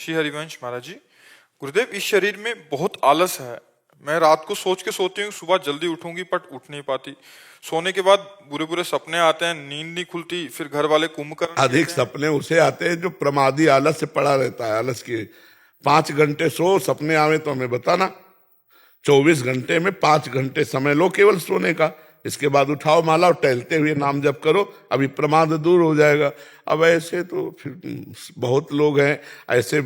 श्री हरिवंश महाराज जी, गुरुदेव, इस शरीर में बहुत आलस है। मैं रात को सोच के सोती हूँ सुबह जल्दी उठूंगी, बट उठ नहीं पाती। सोने के बाद बुरे बुरे सपने आते हैं, नींद नहीं खुलती। फिर घर वाले कुंभकर्ण अधिक कहते हैं। सपने उसे आते हैं जो प्रमादी आलस से पड़ा रहता है। आलस के 5 घंटे सो, सपने आवे तो हमें बताना। 24 घंटे में 5 घंटे समय लो केवल सोने का। इसके बाद उठाओ माला और टहलते हुए नाम जप करो, अभी प्रमाद दूर हो जाएगा। अब ऐसे तो फिर बहुत लोग हैं ऐसे।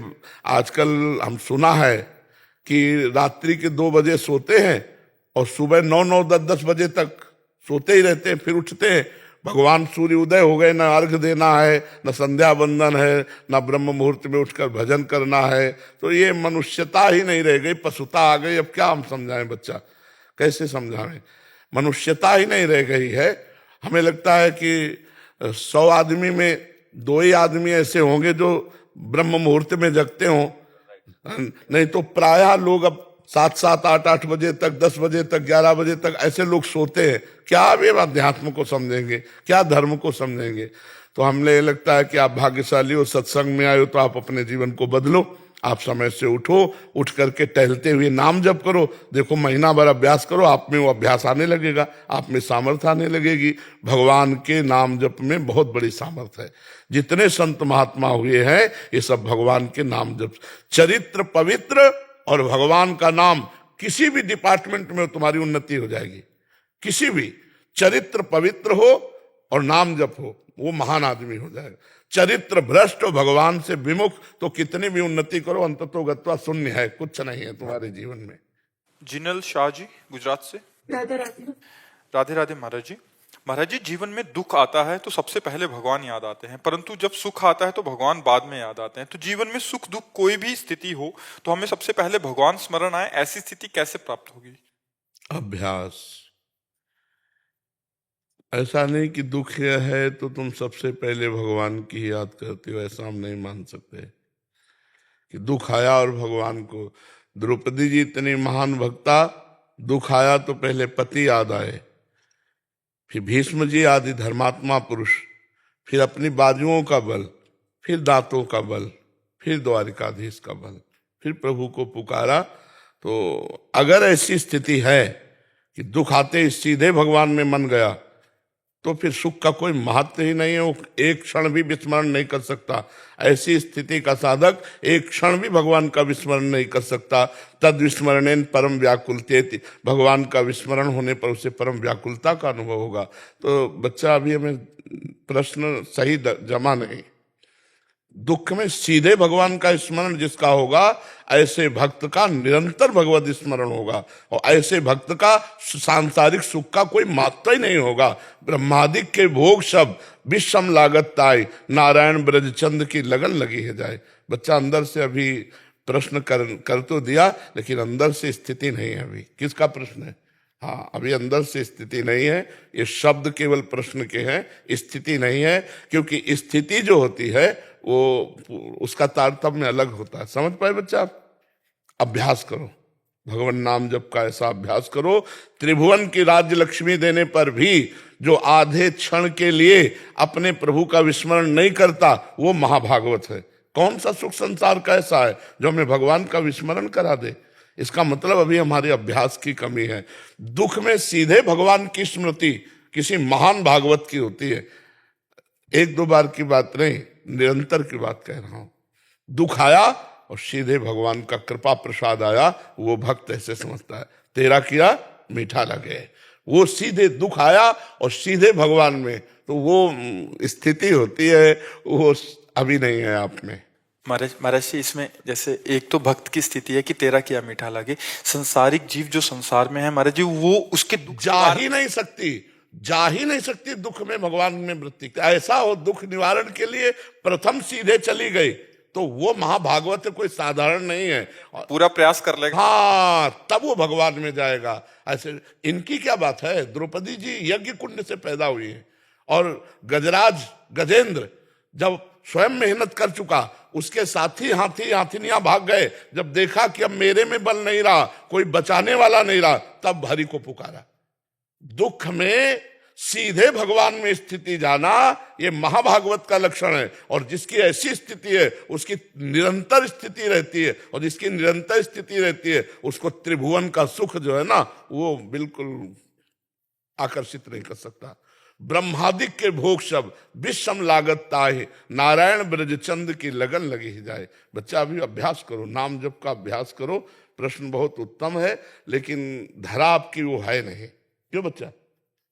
आजकल हम सुना है कि रात्रि के 2 बजे सोते हैं और सुबह 9 10 बजे तक सोते ही रहते हैं, फिर उठते हैं। भगवान सूर्य उदय हो गए, न अर्घ देना है, न संध्या बंदन है, न ब्रह्म मुहूर्त में उठकर भजन करना है। तो ये मनुष्यता ही नहीं रह गई, पशुता आ गई। अब क्या हम समझाएं बच्चा, कैसे समझाएं? मनुष्यता ही नहीं रह गई है। हमें लगता है कि 100 आदमी में 2 ही आदमी ऐसे होंगे जो ब्रह्म मुहूर्त में जगते हों, नहीं तो प्रायः लोग अब 7 8 बजे तक, 10 बजे तक, 11 बजे तक ऐसे लोग सोते हैं। क्या वे अध्यात्म को समझेंगे, क्या धर्म को समझेंगे? तो हमें लगता है कि आप भाग्यशाली हो, सत्संग में आए हो, तो आप अपने जीवन को बदलो। आप समय से उठो, उठ करके टहलते हुए नाम जप करो। देखो महीना भर अभ्यास करो, आप में वो अभ्यास आने लगेगा, आप में सामर्थ्य आने लगेगी। भगवान के नाम जप में बहुत बड़ी सामर्थ्य है। जितने संत महात्मा हुए हैं ये सब भगवान के नाम जप। चरित्र पवित्र और भगवान का नाम, किसी भी डिपार्टमेंट में तुम्हारी उन्नति हो जाएगी। किसी भी चरित्र पवित्र हो और नाम जप हो, वो महान आदमी हो जाएगा। चरित्र भ्रष्ट और भगवान से विमुख तो कितनी भी उन्नति करो अंततोगत्वा शून्य है, कुछ नहीं है तुम्हारे जीवन में। जिनल शाह जी, गुजरात से। राधे राधे। राधे राधे महाराज जी। महाराज जी, जीवन में दुख आता है तो सबसे पहले भगवान याद आते हैं, परंतु जब सुख आता है तो भगवान बाद में याद आते हैं। तो जीवन में सुख दुख कोई भी स्थिति हो तो हमें सबसे पहले भगवान स्मरण आए, ऐसी स्थिति कैसे प्राप्त होगी? अभ्यास। ऐसा नहीं कि दुख है तो तुम सबसे पहले भगवान की ही याद करते हो, ऐसा हम नहीं मान सकते कि दुख आया और भगवान को। द्रौपदी जी इतनी महान भक्ता, दुख आया तो पहले पति याद आए, फिर भीष्म जी आदि धर्मात्मा पुरुष, फिर अपनी बाजुओं का बल, फिर दांतों का बल, फिर द्वारिकाधीश का बल, फिर प्रभु को पुकारा। तो अगर ऐसी स्थिति है कि दुख आते ही सीधे भगवान में मन गया तो फिर सुख का कोई महत्व ही नहीं है। वो एक क्षण भी विस्मरण नहीं कर सकता। ऐसी स्थिति का साधक एक क्षण भी भगवान का विस्मरण नहीं कर सकता। तद विस्मरणेन परम व्याकुलतेति, भगवान का विस्मरण होने पर उसे परम व्याकुलता का अनुभव होगा। तो बच्चा, अभी हमें प्रश्न सही जमा नहीं। दुख में सीधे भगवान का स्मरण जिसका होगा, ऐसे भक्त का निरंतर भगवत स्मरण होगा, और ऐसे भक्त का सांसारिक सुख का कोई मात्रा ही नहीं होगा। ब्रह्मादिक के भोग सब विषम लागत ताई, नारायण ब्रजचंद की लगन लगी है जाए। बच्चा अंदर से अभी प्रश्न कर तो दिया, लेकिन अंदर से स्थिति नहीं है अभी। किसका प्रश्न है? हाँ, अभी अंदर से स्थिति नहीं है। ये शब्द केवल प्रश्न के हैं, स्थिति नहीं है। क्योंकि स्थिति जो होती है वो उसका तारतम्य अलग होता है। समझ पाए बच्चा? अभ्यास करो, भगवान नाम जप का ऐसा अभ्यास करो। त्रिभुवन की राज्य लक्ष्मी देने पर भी जो आधे क्षण के लिए अपने प्रभु का विस्मरण नहीं करता, वो महाभागवत है। कौन सा सुख संसार का ऐसा है जो हमें भगवान का विस्मरण करा दे? इसका मतलब अभी हमारे अभ्यास की कमी है। दुख में सीधे भगवान की स्मृति किसी महान भागवत की होती है। 1 2 बार की बात नहीं, निरंतर की बात कह रहा हूं। दुख आया और सीधे भगवान का कृपा प्रसाद आया, वो भक्त ऐसे समझता है तेरा किया मीठा लगे। वो सीधे दुख आया और सीधे भगवान में, तो वो स्थिति होती है, वो अभी नहीं है आप में। महाराज जी, इसमें जैसे एक तो भक्त की स्थिति है कि तेरा किया मीठा लगे। संसारिक जीव जो संसार में है महाराज जी, वो उसके दुख जा ही नहीं सकती दुख में भगवान में वृत्ति। ऐसा हो दुख निवारण के लिए प्रथम सीधे चली गई तो वो महाभागवत कोई साधारण नहीं है। पूरा प्रयास कर लेगा, हाँ, तब वो भगवान में जाएगा। ऐसे इनकी क्या बात है? द्रौपदी जी यज्ञ कुंड से पैदा हुई है, और गजराज गजेंद्र जब स्वयं मेहनत कर चुका, उसके साथी हाथिनियां भाग गए। जब देखा कि अब मेरे में बल नहीं रहा, कोई बचाने वाला नहीं रहा, तब हरि को पुकारा। दुख में सीधे भगवान में स्थिति जाना, ये महाभागवत का लक्षण है। और जिसकी ऐसी स्थिति है उसकी निरंतर स्थिति रहती है, और जिसकी निरंतर स्थिति रहती है उसको त्रिभुवन का सुख जो है ना वो बिल्कुल आकर्षित नहीं कर सकता। ब्रह्मादिक के भोग शब्द विषम लागत ताहि, नारायण ब्रजचंद की लगन लगी ही जाए। बच्चा अभी अभ्यास करो, नाम जप का अभ्यास करो। प्रश्न बहुत उत्तम है लेकिन धरा आपकी वो है नहीं। क्यों बच्चा?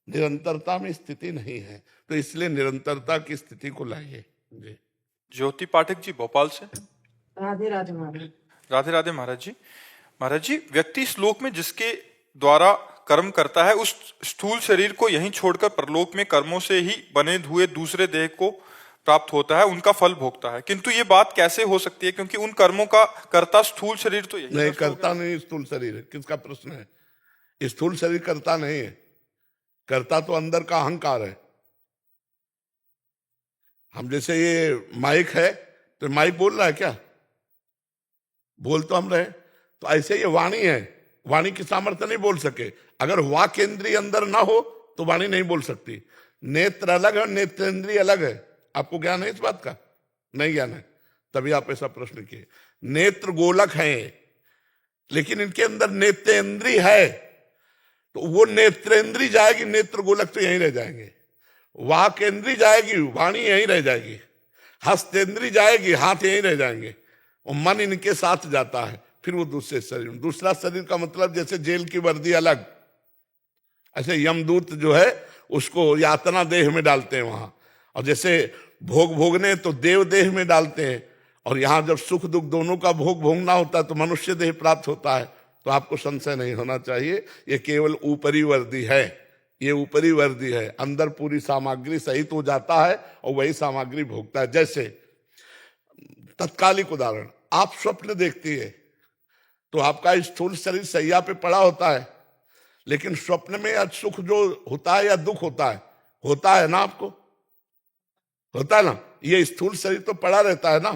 निरंतरता में स्थिति नहीं है, तो इसलिए निरंतरता की स्थिति को लाइए जी। ज्योति पाठक जी भोपाल से। राधे राधे महाराज। राधे राधे महाराज जी। महाराज जी, व्यक्ति श्लोक में जिसके द्वारा कर्म करता है उस स्थूल शरीर को यहीं छोड़कर परलोक में कर्मों से ही बने हुए दूसरे देह को प्राप्त होता है, उनका फल भोगता है। किंतु ये बात कैसे हो सकती है, क्योंकि उन कर्मों का कर्ता स्थूल शरीर तो यही नहीं करता नहीं, स्थूल शरीर है। किसका प्रश्न है? स्थूल शरीर करता नहीं है, करता तो अंदर का अहंकार है। हम जैसे ये माइक है तो माइक बोल रहा है क्या? बोल तो हम रहे। तो ऐसे ये वाणी है, वाणी की सामर्थ्य नहीं बोल सके। अगर वाक इंद्रिय अंदर ना हो तो वाणी नहीं बोल सकती। नेत्र अलग है, नेत्रेंद्रिय अलग है। आपको ज्ञान है इस बात का? नहीं ज्ञान है, तभी आप ऐसा प्रश्न किए। नेत्र गोलक है लेकिन इनके अंदर नेत्रेंद्रिय है, तो वो नेत्रेंद्रिय जाएगी, नेत्र गोलक तो यहीं रह जाएंगे। वाक इंद्रिय जाएगी, वाणी यहीं रह जाएगी। हस्तेंद्रिय जाएगी, हाथ यहीं रह जाएंगे। और मन इनके साथ जाता है, फिर वो दूसरे शरीर में। दूसरा शरीर का मतलब जैसे जेल की वर्दी अलग, ऐसे यमदूत जो है उसको यातना देह में डालते हैं वहां। और जैसे भोग भोगने तो देव देह में डालते हैं, और यहां जब सुख दुख दोनों का भोग भोगना होता है तो मनुष्य देह प्राप्त होता है। तो आपको संशय नहीं होना चाहिए, ये केवल ऊपरी वर्दी है, ये ऊपरी वर्दी है। अंदर पूरी सामग्री सहित हो जाता है और वही सामग्री भोगता है। जैसे तत्कालिक उदाहरण, आप स्वप्न देखती है तो आपका स्थूल शरीर सैया पे पड़ा होता है, लेकिन स्वप्न में आज सुख जो होता है या दुख होता है ना, आपको होता है ना। ये स्थूल शरीर तो पड़ा रहता है ना।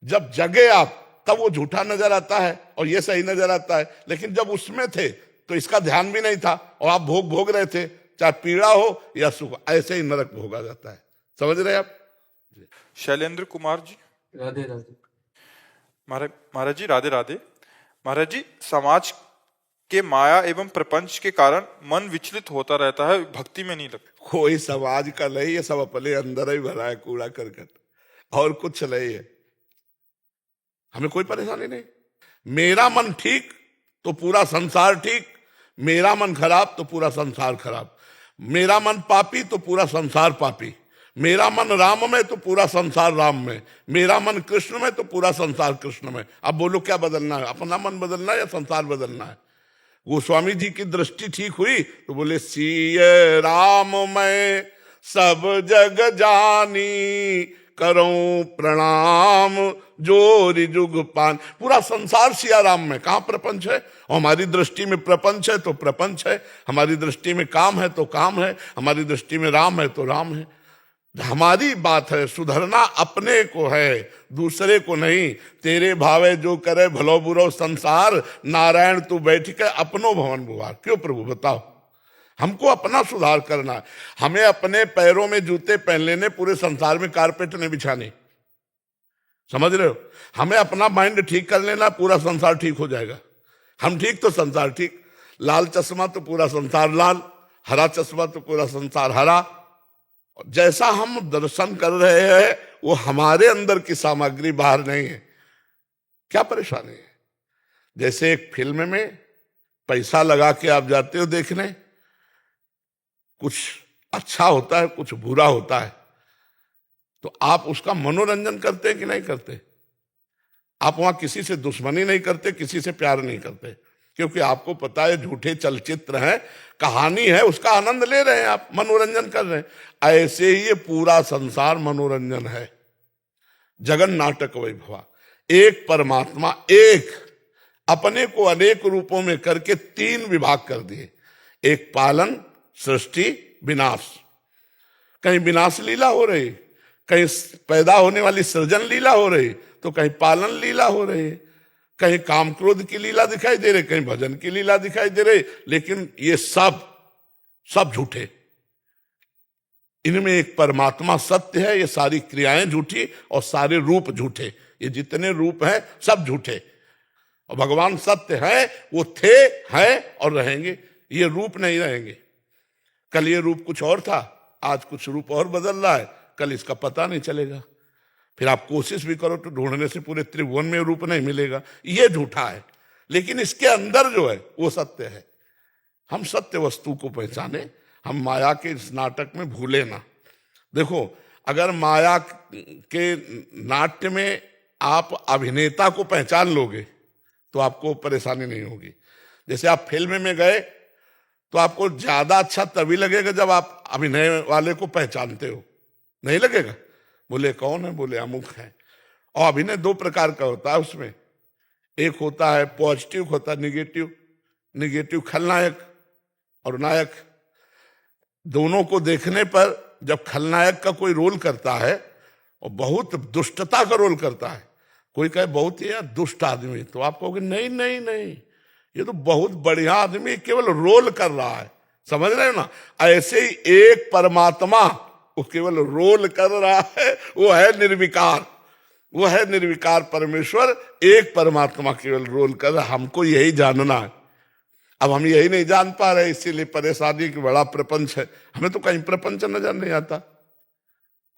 जब जगे आप तब वो झूठा नजर आता है और ये सही नजर आता है, लेकिन जब उसमें थे तो इसका ध्यान भी नहीं था और आप भोग रहे थे, चाहे पीड़ा हो या सुख, ऐसे ही नरक भोगा जाता है। समझ रहे आप? शैलेंद्र कुमार जी। राधे राधे महाराज जी राधे राधे। महाराज जी, समाज के माया एवं प्रपंच के कारण मन विचलित होता रहता है, भक्ति में नहीं लगता। कोई समाज का नहीं, ये सब अपने अंदर ही भरा है कूड़ा करकट, और कुछ नहीं है। हमें कोई परेशानी नहीं। मेरा मन ठीक तो पूरा संसार ठीक, मेरा मन खराब तो पूरा संसार खराब। मेरा मन पापी तो पूरा संसार पापी, मेरा मन राम में तो पूरा संसार राम में, मेरा मन कृष्ण में तो पूरा संसार कृष्ण में। अब बोलो क्या बदलना है? अपना मन बदलना है या संसार बदलना है? गोस्वामी जी की दृष्टि ठीक हुई तो बोले सिय राम मैं सब जग जानी, करूं प्रणाम जोरि जुग पान। पूरा संसार सिया राम में। कहां प्रपंच है? और हमारी दृष्टि में प्रपंच है तो प्रपंच है, हमारी दृष्टि में काम है तो काम है, हमारी दृष्टि में राम है तो राम है। हमारी बात है सुधरना अपने को है, दूसरे को नहीं। तेरे भावे जो करे भलो बुरो संसार, नारायण तू बैठ के अपनो भवन बुहार। क्यों प्रभु बताओ? हमको अपना सुधार करना है। हमें अपने पैरों में जूते पहन लेने, पूरे संसार में कारपेट नहीं बिछानी। समझ रहे हो? हमें अपना माइंड ठीक कर लेना, पूरा संसार ठीक हो जाएगा। हम ठीक तो संसार ठीक। लाल चश्मा तो पूरा संसार लाल, हरा चश्मा तो पूरा संसार हरा। जैसा हम दर्शन कर रहे हैं वो हमारे अंदर की सामग्री बाहर नहीं है। क्या परेशानी है? जैसे एक फिल्म में पैसा लगा के आप जाते हो देखने, कुछ अच्छा होता है कुछ बुरा होता है, तो आप उसका मनोरंजन करते हैं कि नहीं करते? आप वहां किसी से दुश्मनी नहीं करते, किसी से प्यार नहीं करते, क्योंकि आपको पता है झूठे चलचित्र हैं, कहानी है, उसका आनंद ले रहे हैं, आप मनोरंजन कर रहे हैं। ऐसे ही ये पूरा संसार मनोरंजन है। जगन नाटक वैभवा। एक परमात्मा, एक अपने को अनेक रूपों में करके तीन विभाग कर दिए। एक पालन, सृष्टि, विनाश। कहीं विनाश लीला हो रही, कहीं पैदा होने वाली सृजन लीला हो रही, तो कहीं पालन लीला हो रही, कहीं काम क्रोध की लीला दिखाई दे रही, कहीं भजन की लीला दिखाई दे रही। लेकिन ये सब झूठे। इनमें एक परमात्मा सत्य है, ये सारी क्रियाएं झूठी और सारे रूप झूठे, ये जितने रूप हैं सब झूठे। और भगवान सत्य है, वो थे, हैं और रहेंगे, ये रूप नहीं रहेंगे। कल ये रूप कुछ और था, आज कुछ रूप और बदल रहा है, कल इसका पता नहीं चलेगा। फिर आप कोशिश भी करो तो ढूंढने से पूरे त्रिभुवन में रूप नहीं मिलेगा, ये झूठा है। लेकिन इसके अंदर जो है वो सत्य है। हम सत्य वस्तु को पहचाने, हम माया के इस नाटक में भूले ना। देखो, अगर माया के नाट्य में आप अभिनेता को पहचान लोगे तो आपको परेशानी नहीं होगी। जैसे आप फिल्म में गए तो आपको ज्यादा अच्छा तभी लगेगा जब आप अभिनय वाले को पहचानते हो, नहीं लगेगा? बोले कौन है? बोले अमुक है। और अभिनय दो प्रकार का होता है उसमें, एक होता है पॉजिटिव, होता है निगेटिव। निगेटिव खलनायक और नायक, दोनों को देखने पर जब खलनायक का कोई रोल करता है और बहुत दुष्टता का रोल करता है, कोई कहे बहुत ही यार दुष्ट आदमी, तो आप कहोगे नहीं नहीं नहीं, ये तो बहुत बढ़िया आदमी, केवल रोल कर रहा है। समझ रहे हो ना? ऐसे ही एक परमात्मा वो केवल रोल कर रहा है, वो है निर्विकार, वो है निर्विकार परमेश्वर। एक परमात्मा केवल रोल कर रहा है, हमको यही जानना है। अब हम यही नहीं जान पा रहे, इसीलिए परेशानी की बड़ा प्रपंच है। हमें तो कहीं प्रपंच नजर नहीं आता।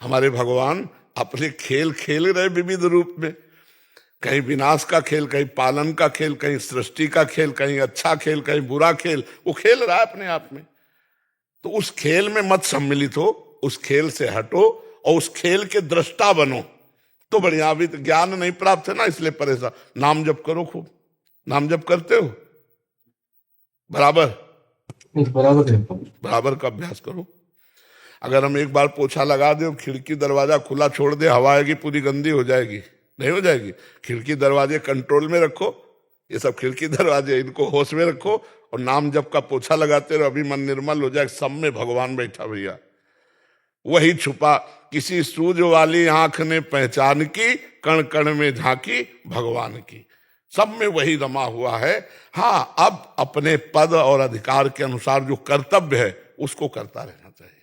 हमारे भगवान अपने खेल खेल रहे विविध रूप में, कहीं विनाश का खेल, कहीं पालन का खेल, कहीं सृष्टि का खेल, कहीं अच्छा खेल, कहीं बुरा खेल, वो खेल रहा है अपने आप में। तो उस खेल में मत सम्मिलित हो, उस खेल से हटो और उस खेल के दृष्टा बनो तो बढ़िया। अभी तो ज्ञान नहीं प्राप्त है ना, इसलिए परेशान। नाम जप करो खूब। नाम जप करते हो? बराबर बराबर का अभ्यास करो। अगर हम एक बार पोछा लगा दे, खिड़की दरवाजा खुला छोड़ दे, हवा आएगी पूरी गंदी हो जाएगी, नहीं हो जाएगी? खिड़की दरवाजे कंट्रोल में रखो, ये सब खिड़की दरवाजे इनको होश में रखो और नाम जप का पोछा लगाते रहो, अभी मन निर्मल हो जाए। सब में भगवान बैठा भैया, वही छुपा। किसी सूझ वाली आंख ने पहचान की, कण कण में झांकी भगवान की। सब में वही रमा हुआ है। हाँ, अब अपने पद और अधिकार के अनुसार जो कर्तव्य है उसको करता रहना चाहिए।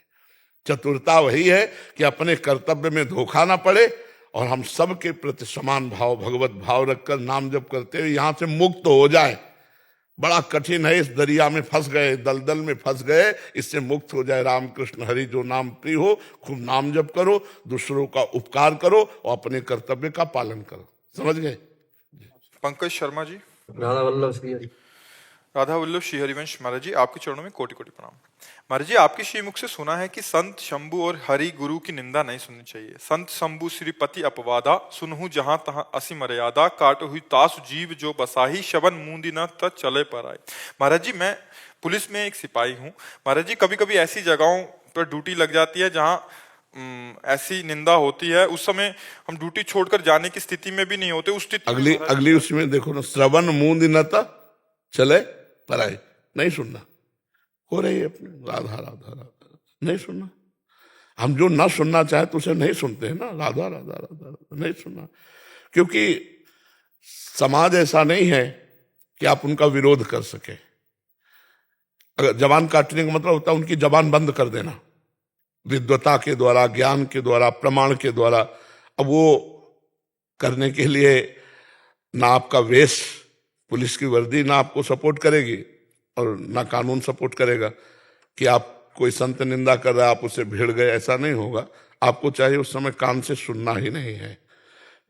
चतुरता वही है कि अपने कर्तव्य में धोखा ना पड़े और हम सबके प्रति समान भाव, भगवत भाव रखकर नाम जप करते हुए यहां से मुक्त हो जाए। बड़ा कठिन है, इस दरिया में फंस गए, दलदल में फंस गए, इससे मुक्त हो जाए। रामकृष्ण हरि जो नाम प्रिय हो, खूब नाम जप करो, दूसरों का उपकार करो और अपने कर्तव्य का पालन करो। समझ गए? पंकज शर्मा जी। राधा वल्लभ श्री हरि। राधा वल्लभ श्री हरिवंश महाराज जी, आपके चरणों में कोटि कोटि प्रणाम। महाराज जी, आपके श्रीमुख से सुना है कि संत शंभु और हरि गुरु की निंदा नहीं सुननी चाहिए। संत शंभु श्रीपति अपवादा, सुनहु जहां तहां असी मर्यादा, काट हुई तासु जीव जो बसाही, शबन मूंदी न त चले पर आए। महाराज जी, मैं पुलिस में एक सिपाही हूँ। महाराज जी, कभी कभी ऐसी जगहों पर ड्यूटी लग जाती है जहाँ ऐसी निंदा होती है, उस समय हम ड्यूटी छोड़कर जाने की स्थिति में भी नहीं होते। उस स्थिति अगली उसमें देखो ना, श्रवण मूंद न त चले पर आए, नहीं सुनना। हो रही है अपने राधा राधा राधा, नहीं सुनना। हम जो ना सुनना चाहे तो उसे नहीं सुनते हैं ना, राधा राधा राधा राधा नहीं सुनना। क्योंकि समाज ऐसा नहीं है कि आप उनका विरोध कर सके। अगर जबान काटने का मतलब होता है उनकी जबान बंद कर देना, विद्वता के द्वारा, ज्ञान के द्वारा, प्रमाण के द्वारा। अब वो करने के लिए ना आपका वेश, पुलिस की वर्दी ना आपको सपोर्ट करेगी और ना कानून सपोर्ट करेगा कि आप कोई संत निंदा कर रहा है आप उसे भिड़ गए, ऐसा नहीं होगा। आपको चाहिए उस समय कान से सुनना ही नहीं है।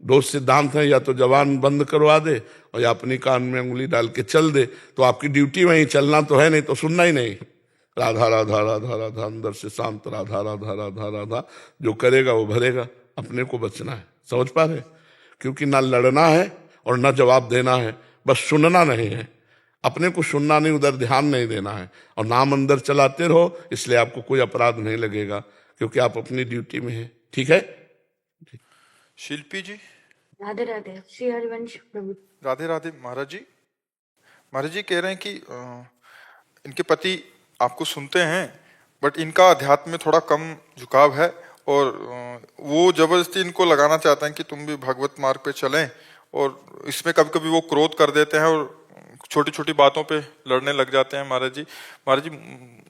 दो सिद्धांत है, या तो जबान बंद करवा दे और या अपनी कान में उंगली डाल के चल दे, तो आपकी ड्यूटी वहीं चलना तो है, नहीं तो सुनना ही नहीं। राधा राधा राधा राधा, अंदर से शांत राधा राधा राधा राधा, जो करेगा वो भरेगा। अपने को बचना है, समझ पा रहे? क्योंकि ना लड़ना है और ना जवाब देना है, बस सुनना नहीं है। अपने को सुनना नहीं, उधर ध्यान नहीं देना है और नाम अंदर चलाते रहो, इसलिए आपको कोई अपराध नहीं लगेगा क्योंकि आप अपनी ड्यूटी में हैं। ठीक है? शिल्पी जी। राधे राधे श्री हरिवंश प्रभु। राधे राधे महाराज जी। महाराज जी कह रहे हैं कि इनके पति आपको सुनते हैं बट इनका अध्यात्म में थोड़ा कम झुकाव है और वो जबरदस्ती इनको लगाना चाहते हैं कि तुम भी भगवत मार्ग पे चलें, और इसमें कभी कभी वो क्रोध कर देते हैं और छोटी छोटी बातों पे लड़ने लग जाते हैं। महाराज जी,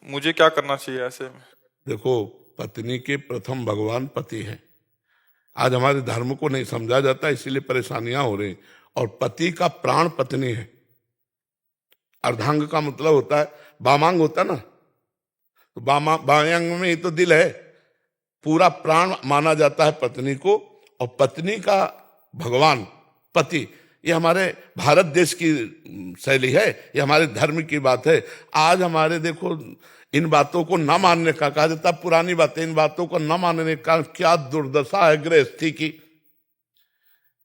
मुझे क्या करना चाहिए ऐसे में? देखो, पत्नी के प्रथम भगवान पति हैं। आज हमारे धर्म को नहीं समझा जाता, इसीलिए परेशानियां हो रही। और पति का प्राण पत्नी है। अर्धांग का मतलब होता है, वामांग होता ना, तो बाएं अंग में ही तो दिल है। पूरा प्राण माना जाता है पत्नी को, और पत्नी का भगवान पति, ये हमारे भारत देश की शैली है, ये हमारे धर्म की बात है। आज हमारे देखो इन बातों को न मानने का, कहा जाता पुरानी बातें, इन बातों को न मानने का क्या दुर्दशा है गृहस्थी की,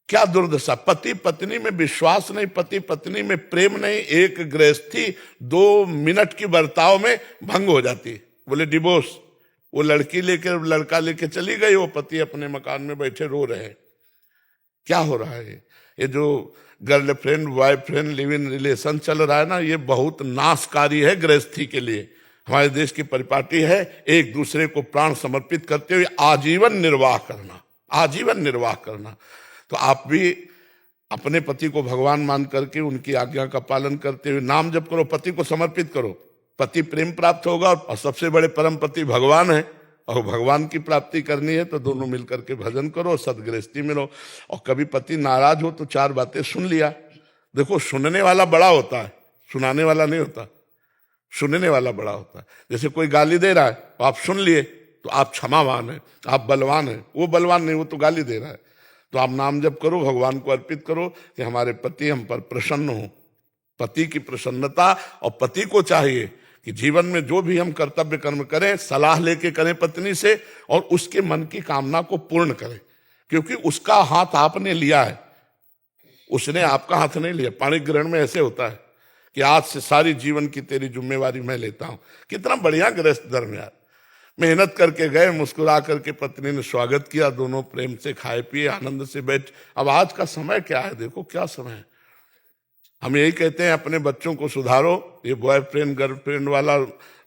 क्या दुर्दशा। पति पत्नी में विश्वास नहीं, पति पत्नी में प्रेम नहीं, एक गृहस्थी 2 मिनट की बर्ताव में भंग हो जाती है। बोले डिवोर्स, वो लड़की लेकर लड़का लेके चली गई, वो पति अपने मकान में बैठे रो रहे हैं। क्या हो रहा है? ये जो girlfriend boyfriend live in relation चल रहा है ना, ये बहुत नाशकारी है गृहस्थी के लिए। हमारे देश की परिपाटी है एक दूसरे को प्राण समर्पित करते हुए आजीवन निर्वाह करना, आजीवन निर्वाह करना। तो आप भी अपने पति को भगवान मान करके उनकी आज्ञा का पालन करते हुए नाम जप करो, पति को समर्पित करो, पति प्रेम प्राप्त होगा। और सबसे बड़े परम पति भगवान है, और भगवान की प्राप्ति करनी है तो दोनों मिलकर के भजन करो, सदगृहस्थी में रहो। और कभी पति नाराज हो तो 4 बातें सुन लिया। देखो सुनने वाला बड़ा होता है, सुनाने वाला नहीं होता। सुनने वाला बड़ा होता है। जैसे कोई गाली दे रहा है तो आप सुन लिए तो आप क्षमावान है, आप बलवान है। वो बलवान नहीं, वो तो गाली दे रहा है। तो आप नाम जप करो, भगवान को अर्पित करो कि हमारे पति हम पर प्रसन्न हो। पति की प्रसन्नता, और पति को चाहिए कि जीवन में जो भी हम कर्तव्य कर्म करें सलाह लेके करें पत्नी से, और उसके मन की कामना को पूर्ण करें, क्योंकि उसका हाथ आपने लिया है, उसने आपका हाथ नहीं लिया। पाणी ग्रहण में ऐसे होता है कि आज से सारी जीवन की तेरी जिम्मेवारी मैं लेता हूं। कितना बढ़िया गृहस्थ धर्म यार। मेहनत करके गए, मुस्कुरा करके पत्नी ने स्वागत किया, दोनों प्रेम से खाए पिए, आनंद से बैठ। अब आज का समय क्या है, देखो क्या समय है। हम यही कहते हैं अपने बच्चों को सुधारो। ये बॉयफ्रेंड गर्लफ्रेंड वाला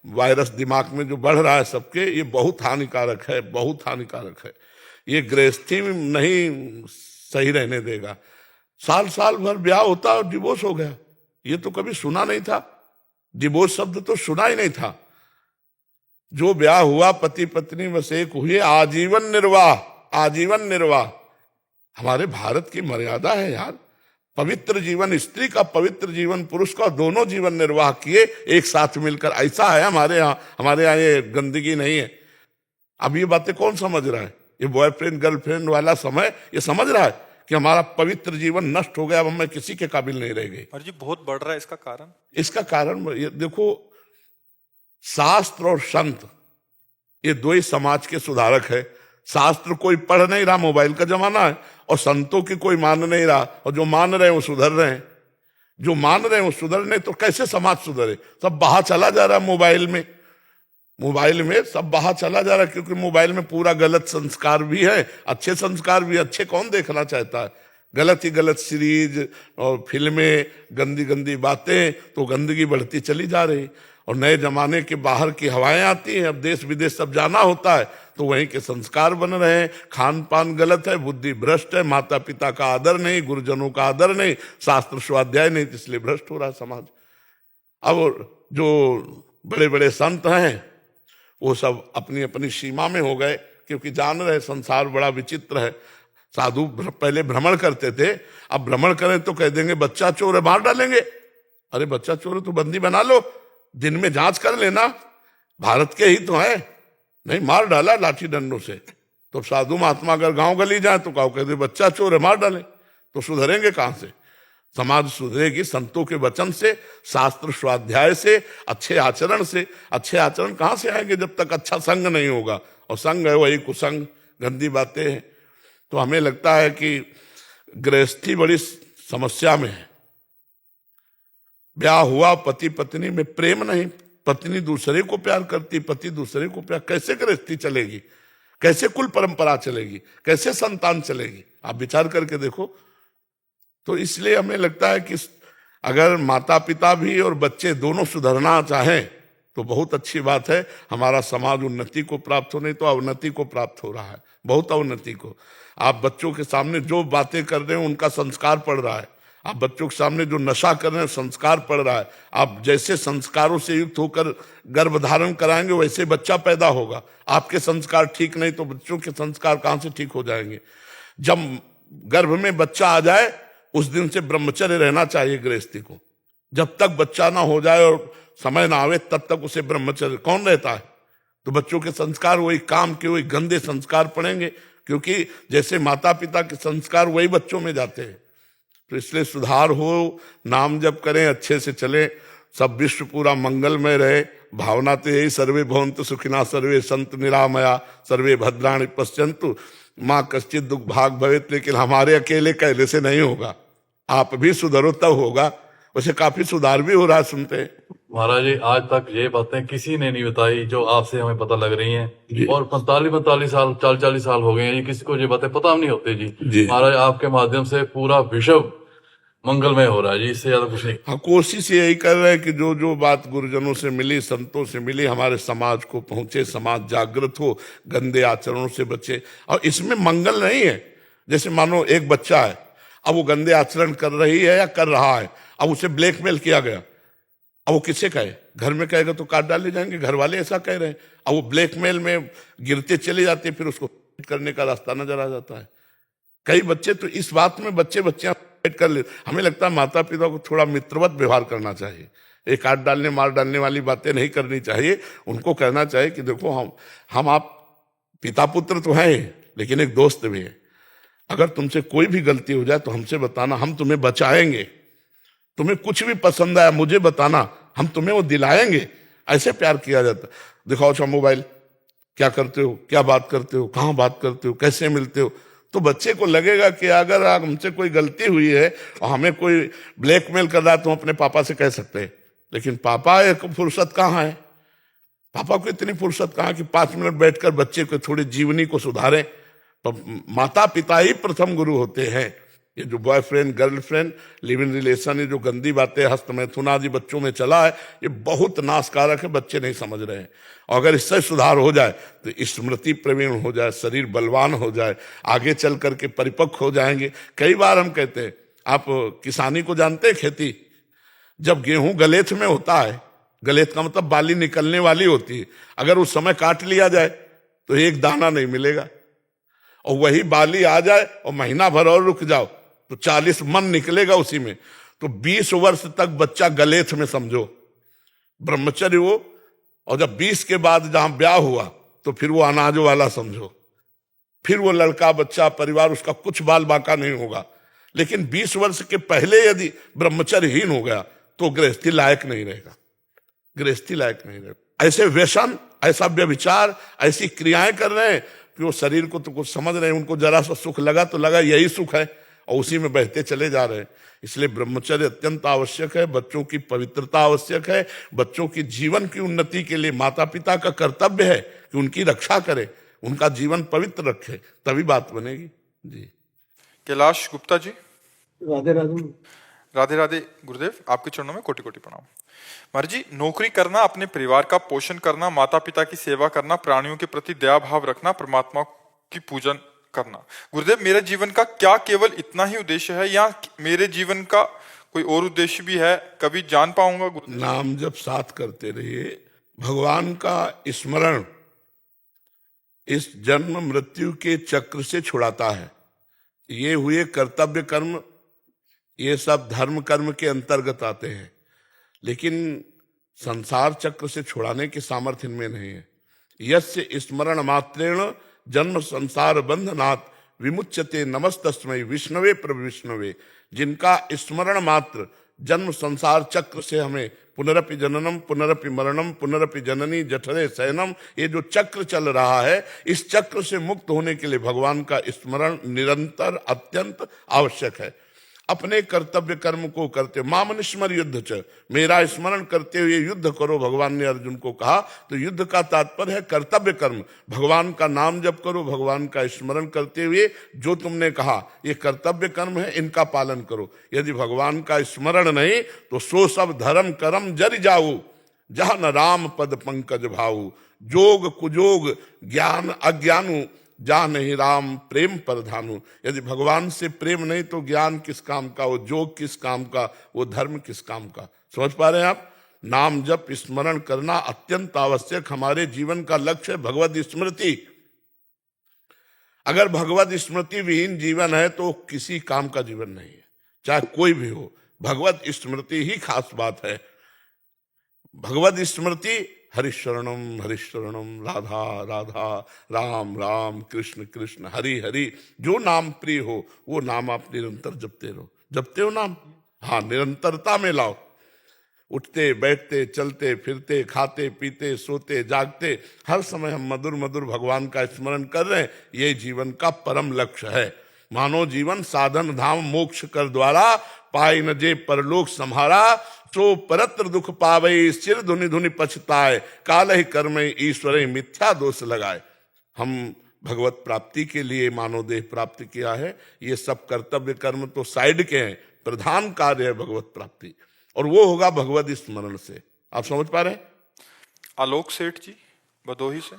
वायरस दिमाग में जो बढ़ रहा है सबके, ये बहुत हानिकारक है, बहुत हानिकारक है। ये गृहस्थी में नहीं सही रहने देगा। साल साल भर ब्याह होता और डिवोर्स हो गया, ये तो कभी सुना नहीं था। डिवोर्स शब्द तो सुना ही नहीं था। जो ब्याह हुआ, पति पत्नी बस एक हुए, आजीवन निर्वाह, आजीवन निर्वाह। हमारे भारत की मर्यादा है यार। पवित्र जीवन स्त्री का, पवित्र जीवन पुरुष का, दोनों जीवन निर्वाह किए एक साथ मिलकर। ऐसा है हमारे यहाँ ये गंदगी नहीं है। अब ये बातें कौन समझ रहा है? ये बॉयफ्रेंड गर्लफ्रेंड वाला समय ये समझ रहा है कि हमारा पवित्र जीवन नष्ट हो गया, अब मैं किसी के काबिल नहीं रह गई। और जी बहुत बढ़ रहा है, इसका कारण? इसका कारण ये देखो, शास्त्र और संत ये 2 ही समाज के सुधारक है। शास्त्र कोई पढ़ नहीं रहा, मोबाइल का जमाना है, और संतों की कोई मान नहीं रहा, और जो मान रहे हैं वो सुधर रहे हैं। जो मान रहे हैं वो सुधर नहीं, तो कैसे समाज सुधरे? सब बाहर चला जा रहा है मोबाइल में, मोबाइल में सब बाहर चला जा रहा है, क्योंकि मोबाइल में पूरा गलत संस्कार भी है, अच्छे संस्कार भी। अच्छे कौन देखना चाहता है? गलत ही गलत सीरीज और फिल्में, गंदी गंदी बातें, तो गंदगी बढ़ती चली जा रही। और नए जमाने के बाहर की हवाएं आती हैं, अब देश विदेश सब जाना होता है, तो वहीं के संस्कार बन रहे हैं। खान पान गलत है, बुद्धि भ्रष्ट है, माता पिता का आदर नहीं, गुरुजनों का आदर नहीं, शास्त्र स्वाध्याय नहीं, इसलिए भ्रष्ट हो रहा है समाज। अब जो बड़े बड़े संत हैं वो सब अपनी अपनी सीमा में हो गए, क्योंकि जान रहे संसार बड़ा विचित्र है। साधु पहले भ्रमण करते थे, अब भ्रमण करें तो कह देंगे बच्चा चोर है, मार डालेंगे। अरे बच्चा चोर है तो बंदी बना लो, दिन में जांच कर लेना, भारत के ही तो है। नहीं, मार डाला लाठी डंडों से। तो साधु महात्मा अगर गांव गली जाए तो कहो कहते बच्चा चोर है, मार डाले। तो सुधरेंगे कहां से? समाज सुधरेगी संतों के वचन से, शास्त्र स्वाध्याय से, अच्छे आचरण से। अच्छे आचरण कहां से आएंगे जब तक अच्छा संग नहीं होगा? और संग है वही कुसंग, गंदी बातें हैं। तो हमें लगता है कि गृहस्थी बड़ी समस्या में है। ब्याह हुआ, पति पत्नी में प्रेम नहीं, पत्नी दूसरे को प्यार करती, पति दूसरे को प्यार, कैसे गृहस्थी चलेगी? कैसे कुल परंपरा चलेगी? कैसे संतान चलेगी? आप विचार करके देखो। तो इसलिए हमें लगता है कि अगर माता पिता भी और बच्चे दोनों सुधरना चाहें तो बहुत अच्छी बात है। हमारा समाज उन्नति को प्राप्त हो, नहीं तो अवनति को प्राप्त हो रहा है, बहुत अवनति को। आप बच्चों के सामने जो बातें कर रहे हैं उनका संस्कार पड़ रहा है। आप बच्चों के सामने जो नशा कर रहे हैं, संस्कार पड़ रहा है, आप जैसे संस्कारों से युक्त होकर गर्भ धारण कराएंगे वैसे बच्चा पैदा होगा। आपके संस्कार ठीक नहीं तो बच्चों के संस्कार कहां से ठीक हो जाएंगे। जब गर्भ में बच्चा आ जाए उस दिन से ब्रह्मचर्य रहना चाहिए गृहस्थी को। जब तक बच्चा ना हो जाए और समय ना आवे तब तक उसे ब्रह्मचर्य कौन रहता है। तो बच्चों के संस्कार वही काम के वही गंदे संस्कार पड़ेंगे, क्योंकि जैसे माता पिता के संस्कार वही बच्चों में जाते हैं। तो इसलिए सुधार हो, नाम जप करें, अच्छे से चलें, सब विश्व पूरा मंगलमय रहे। भावना तो यही, सर्वे भवन्तु सुखिनः, सर्वे सन्तु निरामया, सर्वे भद्राणि पश्यन्तु मां कश्चित् दुख भाग भवेत्। लेकिन हमारे अकेले कहने से नहीं होगा, आप भी सुधरो तब होगा। वैसे काफी सुधार भी हो रहा है, सुनते हैं। महाराज जी, आज तक ये बातें किसी ने नहीं बताई जो आपसे हमें पता लग रही हैं, और 45 साल 40 साल हो गए हैं, ये किसी को ये बातें पता नहीं होती जी। महाराज आपके माध्यम से पूरा विश्व मंगलमय हो रहा है जी, इससे ज्यादा कुछ नहीं। हाँ, कोशिश यही कर रहे हैं कि जो जो बात गुरुजनों से मिली, संतों से मिली, हमारे समाज को पहुंचे, समाज जागृत हो, गंदे आचरणों से बचे। और इसमें मंगल नहीं है। जैसे मानो एक बच्चा है, अब वो गंदे आचरण कर रही है या कर रहा है, अब उसे ब्लैकमेल किया गया, अब वो किसे कहे, घर में कहेगा तो काट डाले जाएंगे, घर वाले ऐसा कह रहे हैं, अब वो ब्लैकमेल में गिरते चले जाते, फिर उसको करने का रास्ता नजर आ जाता है। कई बच्चे तो इस बात में बच्चियां कर ले। हमें लगता है माता पिता को थोड़ा मित्रवत व्यवहार करना चाहिए, एक काट डालने मार डालने वाली बातें नहीं करनी चाहिए। उनको कहना चाहिए कि देखो हम आप पिता पुत्र तो हैं, लेकिन एक दोस्त भी है। अगर तुमसे कोई भी गलती हो जाए तो हमसे बताना, हम तुम्हें बचाएंगे। तुम्हें कुछ भी पसंद आया मुझे बताना, हम तुम्हें वो दिलाएंगे। ऐसे प्यार किया जाता। दिखाओ अच्छा मोबाइल, क्या करते हो, क्या बात करते हो, कहाँ बात करते हो, कैसे मिलते हो। तो बच्चे को लगेगा कि अगर हमसे कोई गलती हुई है और हमें कोई ब्लैकमेल कर रहा है तो हम अपने पापा से कह सकते हैं। लेकिन पापा एक फुर्सत कहाँ है, पापा को इतनी फुर्सत कहाँ कि 5 मिनट बैठकर बच्चे को थोड़ी जीवनी को सुधारें। तो माता पिता ही प्रथम गुरु होते हैं। ये जो boyfriend girlfriend live in relation, ये जो गंदी बातें हस्त मैथुन आदि बच्चों में चला है, ये बहुत नाशकारक है, बच्चे नहीं समझ रहे हैं। और अगर इससे सुधार हो जाए तो स्मृति प्रवीण हो जाए, शरीर बलवान हो जाए, आगे चल करके परिपक्व हो जाएंगे। कई बार हम कहते हैं, आप किसानी को जानते हैं, खेती जब गेहूं गलेथ में होता है, गलेथ का मतलब बाली निकलने वाली होती है, अगर उस समय काट लिया जाए तो एक दाना नहीं मिलेगा। और वही बाली आ जाए और महीना भर और रुक जाओ तो 40 मन निकलेगा उसी में। तो 20 वर्ष तक बच्चा गलेथ में समझो, ब्रह्मचर्य वो। और जब 20 के बाद जहां ब्याह हुआ तो फिर वो अनाज वाला समझो। फिर वो लड़का बच्चा परिवार उसका कुछ बाल बाका नहीं होगा। लेकिन 20 वर्ष के पहले यदि ब्रह्मचर्यहीन हो गया तो गृहस्थी लायक नहीं रहेगा, गृहस्थी लायक नहीं रहेगा। ऐसे व्यसन, ऐसा व्यभिचार, ऐसी क्रियाएं कर रहे हैं कि वो शरीर को तो कुछ समझ रहे हैं, उनको जरा सा सुख लगा तो लगा यही सुख है, और उसी में बहते चले जा रहे हैं। इसलिए ब्रह्मचर्य अत्यंत आवश्यक है, बच्चों की पवित्रता आवश्यक है। बच्चों की जीवन की उन्नति के लिए माता पिता का कर्तव्य है कि उनकी रक्षा करे, उनका जीवन पवित्र रखे, तभी बात बनेगी जी। कैलाश गुप्ता जी। राधे राधे। राधे राधे गुरुदेव, आपके चरणों में कोटि कोटि प्रणाम। महाराज जी, नौकरी करना, अपने परिवार का पोषण करना, माता पिता की सेवा करना, प्राणियों के प्रति दया भाव रखना, परमात्मा की पूजन करना, गुरुदेव मेरे जीवन का क्या केवल इतना ही उद्देश्य है या मेरे जीवन का कोई और उद्देश्य भी है, कभी जान पाऊंगा गुरुदेव? नाम जब साथ करते रहिए, भगवान का स्मरण इस जन्म मृत्यु के चक्र से छुड़ाता है। ये हुए कर्तव्य कर्म, ये सब धर्म कर्म के अंतर्गत आते हैं, लेकिन संसार चक्र से छुड़ाने की सामर्थ्य इनमें नहीं है। यस्य स्मरण मात्रेण जन्म संसार बंधनात् विमुच्यते नमस्तस्मै विष्णवे प्रभु विष्णवे। जिनका स्मरण मात्र जन्म संसार चक्र से हमें पुनरपि जननम पुनरपि मरणम पुनरपि जननी जठरे शयनम, ये जो चक्र चल रहा है, इस चक्र से मुक्त होने के लिए भगवान का स्मरण निरंतर अत्यंत आवश्यक है। अपने कर्तव्य कर्म को करते, मामनिस्मर युद्ध च, मेरा स्मरण करते हुए युद्ध करो, भगवान ने अर्जुन को कहा। तो युद्ध का तात्पर्य है कर्तव्य कर्म। भगवान का नाम जप करो, भगवान का स्मरण करते हुए जो तुमने कहा ये कर्तव्य कर्म है, इनका पालन करो। यदि भगवान का स्मरण नहीं तो सो सब धर्म कर्म जरि जाऊ, जहाँ न राम पद पंकज भाऊ। जोग कुजोग ज्ञान अज्ञानु जा नहीं राम प्रेम परधानु। यदि भगवान से प्रेम नहीं तो ज्ञान किस काम का, वो योग किस काम का, वो धर्म किस काम का। समझ पा रहे हैं आप? नाम जप स्मरण करना अत्यंत आवश्यक, हमारे जीवन का लक्ष्य है भगवत स्मृति। अगर भगवत स्मृति विहीन जीवन है तो किसी काम का जीवन नहीं है, चाहे कोई भी हो। भगवत स्मृति ही खास बात है। भगवत स्मृति हरिशरणम हरिशरणम, राधा राधा, राम राम, कृष्ण कृष्ण, हरि हरि। जो नाम प्रिय हो वो नाम आप निरंतर जपते रहो। जपते हो नाम? हाँ, निरंतरता में लाओ। उठते बैठते चलते फिरते खाते पीते सोते जागते हर समय हम मधुर मधुर भगवान का स्मरण कर रहे हैं। ये जीवन का परम लक्ष्य है। मानो जीवन साधन धाम मोक्ष कर द्वारा, पाए न जे परलोक सम्हारा, सो परत्र दुख पावे, सिर धुनि धुनि पछताए, काल ही कर्म ईश्वर मिथ्या दोष लगाए। हम भगवत प्राप्ति के लिए मानव देह प्राप्ति किया है। ये सब कर्तव्य कर्म तो साइड के हैं, प्रधान कार्य है भगवत प्राप्ति, और वो होगा भगवत स्मरण से। आप समझ पा रहे हैं? आलोक सेठ जी भदोही से।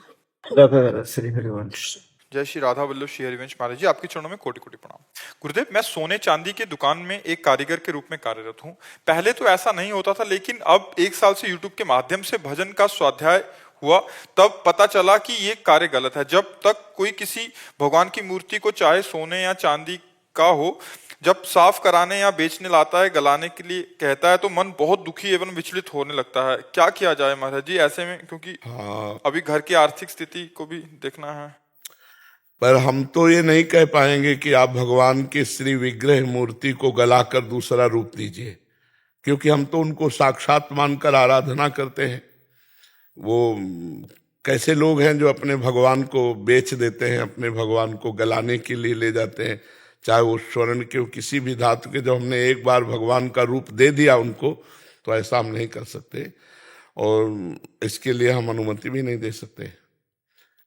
राधा राधा श्री हरिवंश। जय श्री राधा वल्लभ श्री हरिवंश महाराज जी, आपके चरणों में कोटि कोटि प्रणाम। गुरुदेव, मैं सोने चांदी की दुकान में एक कारीगर के रूप में कार्यरत हूँ। पहले तो ऐसा नहीं होता था, लेकिन अब 1 साल से यूट्यूब के माध्यम से भजन का स्वाध्याय हुआ, तब पता चला कि ये कार्य गलत है। जब तक कोई किसी भगवान की मूर्ति को चाहे सोने या चांदी का हो, जब साफ कराने या बेचने लाता है, गलाने के लिए कहता है, तो मन बहुत दुखी एवं विचलित होने लगता है। क्या किया जाए महाराज जी ऐसे में? क्योंकि अभी घर की आर्थिक स्थिति को भी देखना है। पर हम तो ये नहीं कह पाएंगे कि आप भगवान के श्री विग्रह मूर्ति को गलाकर दूसरा रूप दीजिए, क्योंकि हम तो उनको साक्षात मानकर आराधना करते हैं। वो कैसे लोग हैं जो अपने भगवान को बेच देते हैं, अपने भगवान को गलाने के लिए ले जाते हैं, चाहे वो स्वर्ण के किसी भी धातु के। जब हमने एक बार भगवान का रूप दे दिया उनको, तो ऐसा हम नहीं कर सकते, और इसके लिए हम अनुमति भी नहीं दे सकते।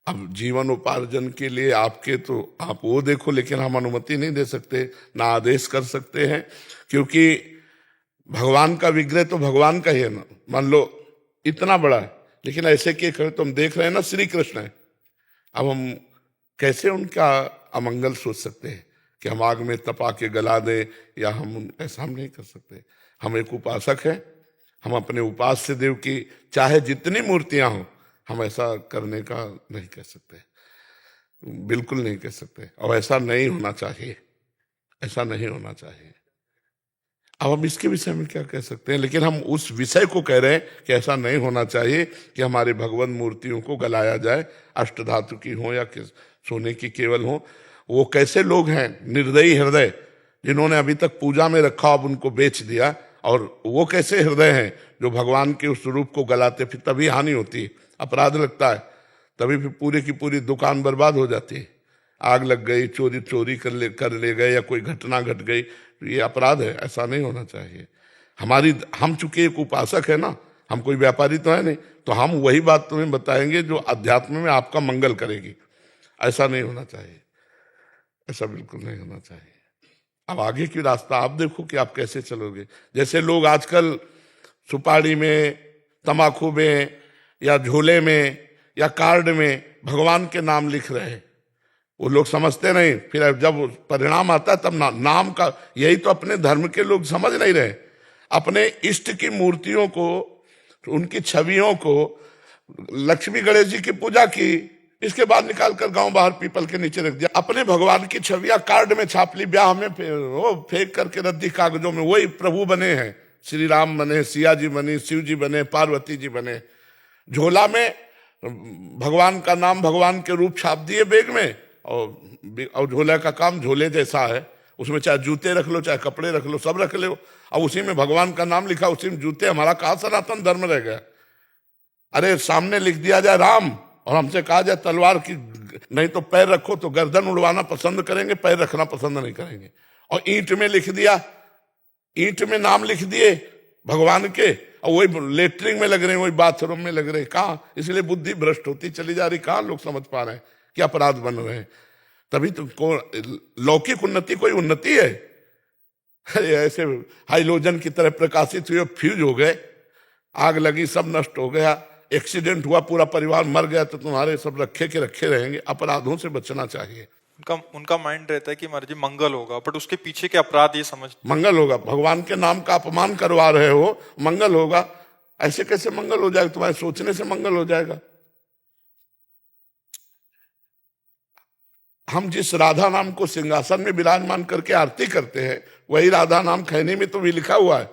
अब जीवन उपार्जन के लिए आपके, तो आप वो देखो, लेकिन हम अनुमति नहीं दे सकते, ना आदेश कर सकते हैं, क्योंकि भगवान का विग्रह तो भगवान का ही है ना। मान लो इतना बड़ा है, लेकिन ऐसे के खड़े तो हम देख रहे हैं ना, श्री कृष्ण है। अब हम कैसे उनका अमंगल सोच सकते हैं कि हम आग में तपा के गला दे, या ऐसा हम नहीं कर सकते। हम एक उपासक हैं, हम अपने उपास्य देव की चाहे जितनी मूर्तियां हों, हम ऐसा करने का नहीं कह सकते, बिल्कुल नहीं कह सकते। और ऐसा नहीं होना चाहिए, ऐसा नहीं होना चाहिए। अब हम इसके विषय में क्या कह सकते हैं, लेकिन हम उस विषय को कह रहे हैं कि ऐसा नहीं होना चाहिए कि हमारे भगवान मूर्तियों को गलाया जाए, अष्टधातु की हो या सोने की केवल हो। वो कैसे लोग हैं निर्दयी हृदय, जिन्होंने अभी तक पूजा में रखा, अब उनको बेच दिया। और वो कैसे हृदय हैं जो भगवान के उस रूप को गलाते, फिर तभी हानि होती है, अपराध लगता है, तभी फिर पूरी की पूरी दुकान बर्बाद हो जाती है। आग लग गई, चोरी कर ले गए, या कोई घटना घट गई, तो ये अपराध है, ऐसा नहीं होना चाहिए। हम चूंकि एक उपासक है ना, हम कोई व्यापारी तो है नहीं, तो हम वही बात तुम्हें बताएंगे जो अध्यात्म में आपका मंगल करेगी। ऐसा नहीं होना चाहिए, ऐसा बिल्कुल नहीं होना चाहिए। अब आगे की रास्ता आप देखो कि आप कैसे चलोगे। जैसे लोग आजकल सुपारी में, तम्बाकू में, या झोले में, या कार्ड में भगवान के नाम लिख रहे हैं, वो लोग समझते नहीं। फिर जब परिणाम आता है तब नाम का, यही तो अपने धर्म के लोग समझ नहीं रहे। अपने इष्ट की मूर्तियों को, उनकी छवियों को, लक्ष्मी गणेश जी की पूजा की, इसके बाद निकाल कर गांव बाहर पीपल के नीचे रख दिया। अपने भगवान की छवियां कार्ड में छाप ली, ब्याह में वो फेंक करके रद्दी कागजों में। वही प्रभु बने हैं, श्री राम बने, सिया जी बने, शिव जी बने, पार्वती जी बने। झोला में भगवान का नाम, भगवान के रूप छाप दिए बैग में, और झोले का काम झोले जैसा है, उसमें चाहे जूते रख लो, चाहे कपड़े रख लो, सब रख लो, और उसी में भगवान का नाम लिखा, उसी में जूते। हमारा कहा सनातन धर्म रह गया? अरे सामने लिख दिया जाए राम, और हमसे कहा जाए तलवार की नहीं तो पैर रखो, तो गर्दन उड़वाना पसंद करेंगे, पैर रखना पसंद नहीं करेंगे। और ईंट में लिख दिया, ईंट में नाम लिख दिए भगवान के, और वही लेटरिंग में लग रहे हैं, वही बाथरूम में लग रहे हैं। कहाँ? इसलिए बुद्धि भ्रष्ट होती चली जा रही। कहाँ लोग समझ पा रहे हैं कि अपराध बन रहे हैं? तभी तो लौकिक उन्नति कोई उन्नति है? ऐसे हाइलोजन की तरह प्रकाशित हुए, फ्यूज हो गए, आग लगी, सब नष्ट हो गया। एक्सीडेंट हुआ पूरा परिवार मर गया तो तुम्हारे सब रखे के रखे रहेंगे। अपराधों से बचना चाहिए। उनका उनका माइंड रहता है कि महाराज जी मंगल होगा, बट उसके पीछे के अपराध ये समझ। मंगल होगा, भगवान के नाम का अपमान करवा रहे हो, मंगल होगा। ऐसे कैसे मंगल हो जाएगा? तुम्हारे सोचने से मंगल हो जाएगा। हम जिस राधा नाम को सिंहासन में विराजमान करके आरती करते हैं, वही राधा नाम खैनी में तो भी लिखा हुआ है।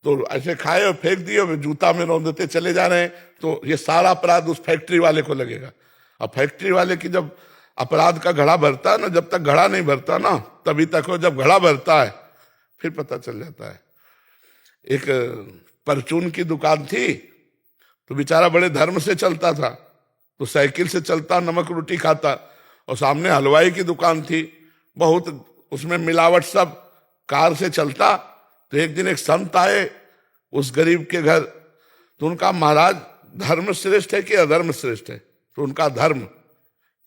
तो ऐसे खाए और फेंक दिए और जूता में रौंद देते चले जा रहे हैं, तो ये सारा अपराध उस फैक्ट्री वाले को लगेगा। अब फैक्ट्री वाले की जब अपराध का घड़ा भरता है ना, जब तक घड़ा नहीं भरता ना तभी तक हो, जब घड़ा भरता है फिर पता चल जाता है। एक परचून की दुकान थी, तो बेचारा बड़े धर्म से चलता था, तो साइकिल से चलता, नमक रोटी खाता। और सामने हलवाई की दुकान थी, बहुत उसमें मिलावट, सब कार से चलता। तो एक दिन एक संत आए उस गरीब के घर, तो उनका महाराज धर्म श्रेष्ठ है कि अधर्म श्रेष्ठ है? तो उनका धर्म।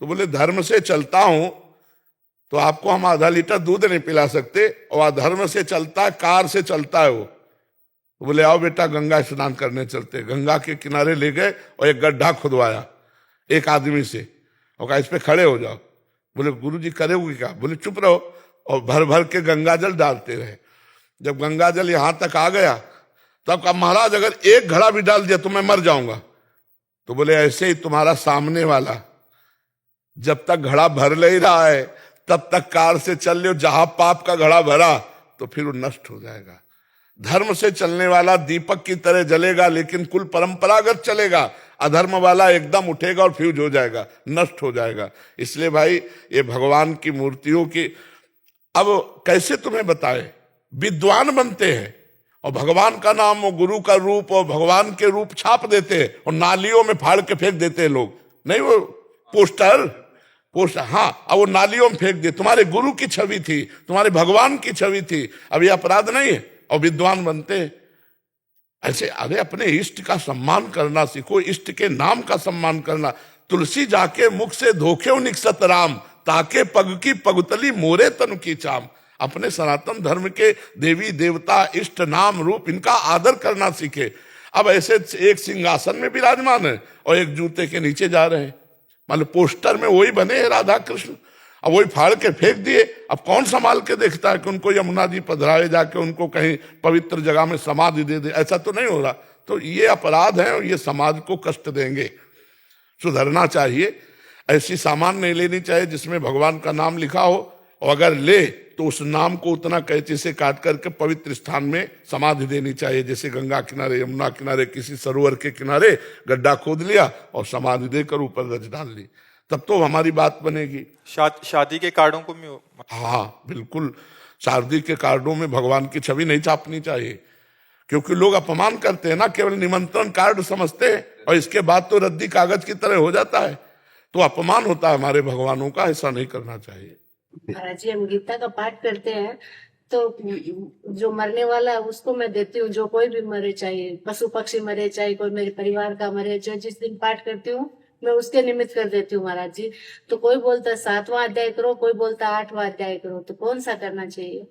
तो बोले धर्म से चलता हूं तो आपको हम आधा लीटर दूध नहीं पिला सकते, और अधर्म से चलता है, कार से चलता है वो। तो बोले आओ बेटा गंगा स्नान करने चलते। गंगा के किनारे ले गए और एक गड्ढा खुदवाया एक आदमी से, और कहा इस पे खड़े हो जाओ। बोले गुरुजी करोगे क्या? बोले चुप रहो। और भर भर के गंगा जल डालते रहे। जब गंगा जल यहां तक आ गया तब कहा महाराज अगर एक घड़ा भी डाल दिया तो मैं मर जाऊंगा। तो बोले ऐसे ही तुम्हारा सामने वाला जब तक घड़ा भर ले रहा है तब तक कार से चल लो, जहां पाप का घड़ा भरा तो फिर वो नष्ट हो जाएगा। धर्म से चलने वाला दीपक की तरह जलेगा, लेकिन कुल परंपरागत चलेगा। अधर्म वाला एकदम उठेगा और फ्यूज हो जाएगा, नष्ट हो जाएगा। इसलिए भाई ये भगवान की मूर्तियों की, अब कैसे तुम्हें बताए, विद्वान बनते हैं और भगवान का नाम और गुरु का रूप और भगवान के रूप छाप देते हैं और नालियों में फाड़ के फेंक देते हैं लोग। नहीं वो पोस्टर, हाँ, अब वो नालियों में फेंक दिए। तुम्हारे गुरु की छवि थी, तुम्हारे भगवान की छवि थी, अब ये अपराध नहीं है। और विद्वान बनते हैं ऐसे। अरे अपने इष्ट का सम्मान करना सीखो, इष्ट के नाम का सम्मान करना। तुलसी जाके मुख से धोखे निकसत राम, ताके पग की पगतली मोरे तन की चाम। अपने सनातन धर्म के देवी देवता, इष्ट, नाम, रूप, इनका आदर करना सीखे। अब ऐसे एक सिंहासन में विराजमान है और एक जूते के नीचे जा रहे हैं। मतलब पोस्टर में वही बने हैं राधा कृष्ण, अब वही फाड़ के फेंक दिए। अब कौन संभाल के देखता है कि उनको यमुना जी पधराए, जाके उनको कहीं पवित्र जगह में समाधि दे दे? ऐसा तो नहीं हो रहा। तो ये अपराध है और ये समाज को कष्ट देंगे। सुधरना चाहिए। ऐसी सामान नहीं लेनी चाहिए जिसमें भगवान का नाम लिखा हो, और अगर ले तो उस नाम को उतना कैंची से काट करके पवित्र स्थान में समाधि देनी चाहिए। जैसे गंगा किनारे, यमुना किनारे, किसी सरोवर के किनारे गड्ढा खोद लिया और समाधि देकर ऊपर रच डाल ली, तब तो हमारी बात बनेगी। शादी के कार्डों को भी हाँ बिल्कुल, शादी के कार्डों में भगवान की छवि नहीं छापनी चाहिए, क्योंकि लोग अपमान करते हैं ना, केवल निमंत्रण कार्ड समझते हैं और इसके बाद तो रद्दी कागज की तरह हो जाता है, तो अपमान होता है हमारे भगवानों का। ऐसा नहीं करना चाहिए। महाराज जी हम गीता का पाठ करते हैं तो जो मरने वाला है उसको मैं देती हूँ, जो कोई भी मरे, चाहे पशु पक्षी मरे, चाहे कोई मेरे परिवार का मरे, जो जिस दिन पाठ करती हूँ मैं उसके निमित्त कर देती हूँ महाराज जी। तो कोई बोलता है 7वां अध्याय करो, कोई बोलता है 8वां अध्याय करो, तो कौन सा करना चाहिए?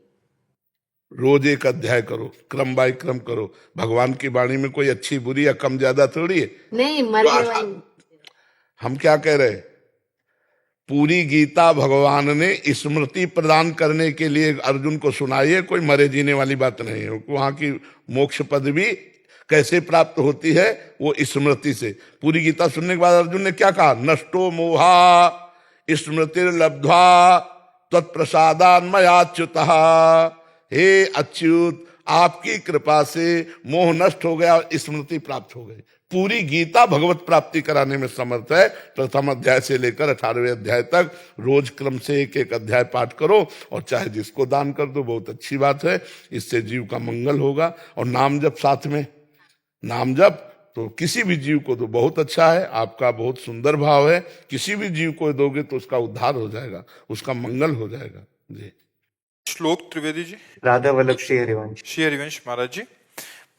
रोज एक अध्याय करो, क्रम बाय क्रम करो। भगवान की वाणी में कोई अच्छी बुरी या कम ज्यादा थोड़ी है। नहीं मरने वाली, हम क्या कह रहे हैं, पूरी गीता भगवान ने स्मृति प्रदान करने के लिए अर्जुन को सुनाई है, कोई मरे जीने वाली बात नहीं है। वहां की मोक्ष पदवी कैसे प्राप्त होती है? वो स्मृति से। पूरी गीता सुनने के बाद अर्जुन ने क्या कहा? नष्टो मोहा स्मृतिर्लब्ध्वा त्वत्प्रसादान्मयाच्युतः। हे अच्युत, आपकी कृपा से मोह नष्ट हो गया और स्मृति प्राप्त हो गई। पूरी गीता भगवत प्राप्ति कराने में समर्थ है। प्रथम अध्याय से लेकर 18वें अध्याय तक रोज क्रम से एक एक अध्याय पाठ करो, और चाहे जिसको दान कर दो, बहुत अच्छी बात है। इससे जीव का मंगल होगा। और नाम जप साथ में, नाम जप तो किसी भी जीव को तो बहुत अच्छा है। आपका बहुत सुंदर भाव है, किसी भी जीव को दोगे तो उसका उद्धार हो जाएगा, उसका मंगल हो जाएगा। जी श्लोक त्रिवेदी जी। राधा वल्लभ श्री हरिवंश। श्री हरिवंश महाराज जी।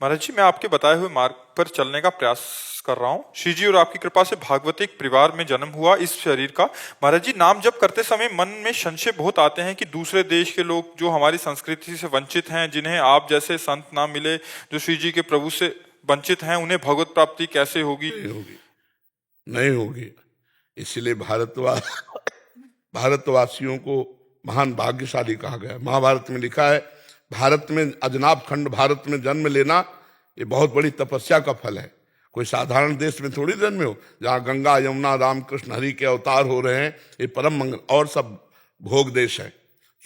महाराज जी, मैं आपके बताए हुए मार्ग पर चलने का प्रयास कर रहा हूँ। श्री जी और आपकी कृपा से भागवतिक परिवार में जन्म हुआ इस शरीर का। महाराज जी, नाम जप करते समय मन में संशय बहुत आते हैं कि दूसरे देश के लोग जो हमारी संस्कृति से वंचित हैं, जिन्हें आप जैसे संत ना मिले, जो श्री जी के प्रभु से वंचित हैं उन्हें भगवत प्राप्ति कैसे होगी? नहीं होगी, नहीं होगी। इसलिए भारतवासियों को महान भाग्यशाली कहा गया। महाभारत में लिखा है, भारत में अजनाब खंड भारत में जन्म लेना ये बहुत बड़ी तपस्या का फल है। कोई साधारण देश में थोड़ी जन्मे हो, जहाँ गंगा यमुना रामकृष्ण हरि के अवतार हो रहे हैं, ये परम मंगल। और सब भोग देश है,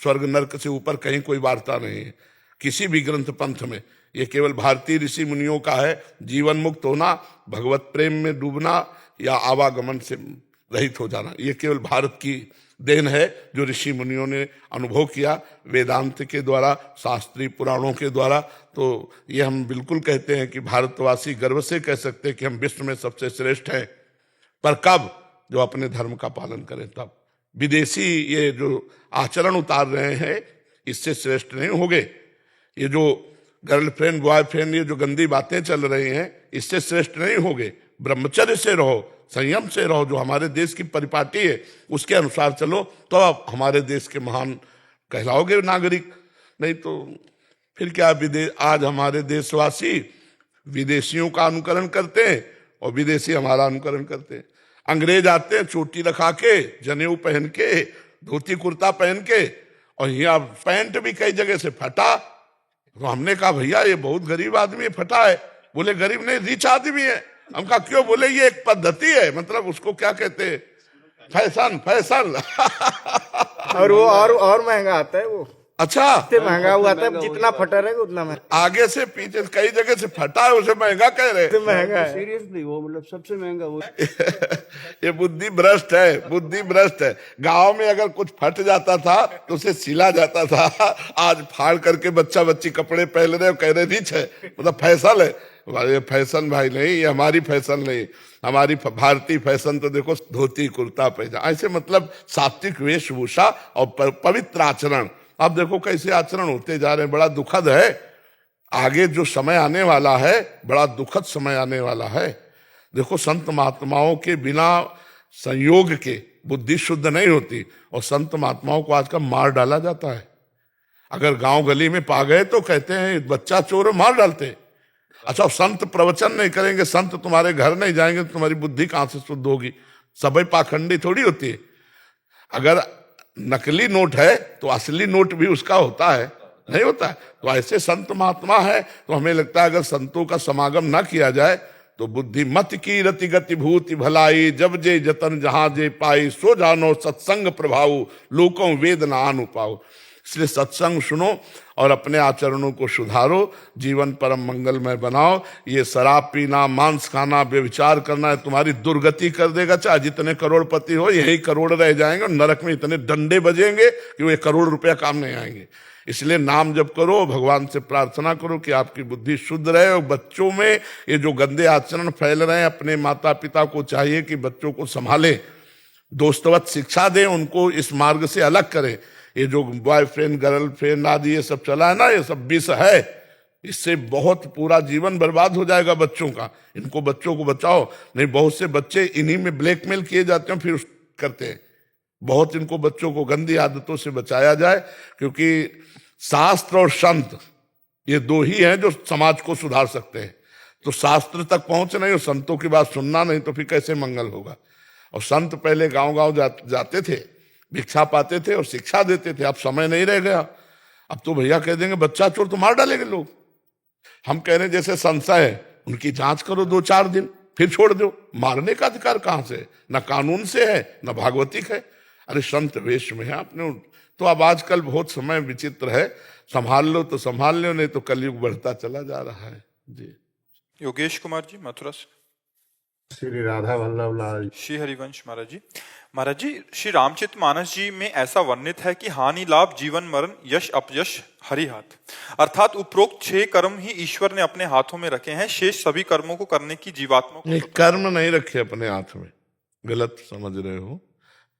स्वर्ग नरक से ऊपर कहीं कोई वार्ता नहीं है किसी भी ग्रंथ पंथ में। ये केवल भारतीय ऋषि मुनियों का है। जीवन मुक्त होना, भगवत प्रेम में डूबना या आवागमन से रहित हो जाना, ये केवल भारत की देन है, जो ऋषि मुनियों ने अनुभव किया वेदांत के द्वारा, शास्त्रीय पुराणों के द्वारा। तो ये हम बिल्कुल कहते हैं कि भारतवासी गर्व से कह सकते हैं कि हम विश्व में सबसे श्रेष्ठ हैं। पर कब? जो अपने धर्म का पालन करें तब। विदेशी ये जो आचरण उतार रहे हैं, इससे श्रेष्ठ नहीं होंगे। ये जो गर्लफ्रेंड बॉयफ्रेंड ये जो गंदी बातें चल रही हैं, इससे श्रेष्ठ नहीं होंगे। ब्रह्मचर्य से रहो, संयम से रहो, जो हमारे देश की परिपाटी है उसके अनुसार चलो, तो आप हमारे देश के महान कहलाओगे नागरिक। नहीं तो फिर क्या, आज हमारे देशवासी विदेशियों का अनुकरण करते हैं और विदेशी हमारा अनुकरण करते हैं। अंग्रेज आते हैं चोटी रखा के, जनेऊ पहन के, धोती कुर्ता पहन के, और यहाँ पैंट भी कई जगह से फटा। तो हमने कहा भैया ये बहुत गरीब आदमी फटा है। बोले गरीब नहीं, रिच आदमी है। हम कहा क्यों? बोले ये एक पद्धति है, मतलब उसको क्या कहते हैं, फैशन फैशन। और वो और महंगा आता है वो। अच्छा, इतने महंगा हुआ था, जितना फटा रहेगा उतना महंगा। आगे से पीछे कई जगह से फटा है, उसे महंगा कह रहे हैं। महंगा है सीरियसली, वो मतलब सबसे महंगा वो। ये बुद्धि भ्रष्ट है, बुद्धि भ्रष्ट है। गांव में अगर कुछ फट जाता था तो उसे सिला जाता था। आज फाड़ करके बच्चा बच्ची कपड़े पहन रहे और कह रहे रिच है, मतलब फैशन है। ये फैशन भाई नहीं, ये हमारी फैशन नहीं। हमारी भारतीय फैशन तो देखो धोती कुर्ता पैजामा, ऐसे मतलब सात्विक वेशभूषा और पवित्र आचरण। अब देखो कैसे आचरण होते जा रहे हैं, बड़ा दुखद है। आगे जो समय आने वाला है, बड़ा दुखद समय आने वाला है। देखो संत महात्माओं के बिना संयोग के बुद्धि शुद्ध नहीं होती, और संत महात्माओं को आजकल मार डाला जाता है। अगर गांव गली में पा गए तो कहते हैं बच्चा चोर, मार डालते। अच्छा, संत प्रवचन नहीं करेंगे, संत तुम्हारे घर नहीं जाएंगे तो तुम्हारी बुद्धि कहां से शुद्ध होगी? सभी पाखंडी थोड़ी होती है। अगर नकली नोट है तो असली नोट भी उसका होता है, नहीं होता है? तो ऐसे संत महात्मा है, तो हमें लगता है अगर संतों का समागम ना किया जाए तो बुद्धि मत की रति गति भूति भलाई, जब जे जतन जहां जे पाई, सो जानो सत्संग प्रभाव, लोकों वेद न आनु पाओ। इसलिए सत्संग सुनो और अपने आचरणों को सुधारो, जीवन परम मंगलमय बनाओ। ये शराब पीना, मांस खाना, व्यभिचार करना है तुम्हारी दुर्गति कर देगा। चाहे जितने करोड़पति हो, यही करोड़ रह जाएंगे और नरक में इतने डंडे बजेंगे कि वो 1 करोड़ रुपया काम नहीं आएंगे। इसलिए नाम जप करो, भगवान से प्रार्थना करो कि आपकी बुद्धि शुद्ध रहे। और बच्चों में ये जो गंदे आचरण फैल रहे हैं, अपने माता पिता को चाहिए कि बच्चों को संभाले, दोस्तवत शिक्षा दें, उनको इस मार्ग से अलग करें। ये जो बॉयफ्रेंड गर्लफ्रेंड आदि ये सब चला है ना, ये सब विष है। इससे बहुत पूरा जीवन बर्बाद हो जाएगा बच्चों का। इनको बच्चों को बचाओ, नहीं बहुत से बच्चे इन्हीं में ब्लैकमेल किए जाते हैं, फिर करते हैं। बहुत इनको बच्चों को गंदी आदतों से बचाया जाए, क्योंकि शास्त्र और संत ये 2 ही हैं जो समाज को सुधार सकते हैं। तो शास्त्र तक पहुंच नहीं और संतों की बात सुनना नहीं, तो फिर कैसे मंगल होगा? और संत पहले गांव-गांव जाते थे, भिक्षा पाते थे और शिक्षा देते थे। अब समय नहीं रह गया। अब तो भैया कह देंगे बच्चा चोर तो मार डालेंगे लोग। हम कह रहे हैं जैसे संशय है, उनकी जांच करो 2-4 दिन, फिर छोड़ दो। मारने का अधिकार कहां से? न कानून से है, न भागवतिक है। अरे संत वेश में है आपने। तो अब आजकल बहुत समय विचित्र है, संभाल लो तो संभाल लो, नहीं तो कलयुग बढ़ता चला जा रहा है। जी योगेश कुमार जी, मथुरा से। श्री राधा वल्लभ लाल। श्री हरिवंश महाराज जी। महाराज जी, श्री रामचरितमानस जी में ऐसा वर्णित है कि हानि लाभ जीवन मरण यश अपयश हरि हाथ, अर्थात उपरोक्त 6 कर्म ही ईश्वर ने अपने हाथों में रखे हैं, शेष सभी कर्मों को करने की जीवात्मा को। नहीं, कर्म नहीं रखे अपने हाथ में, गलत समझ रहे हो।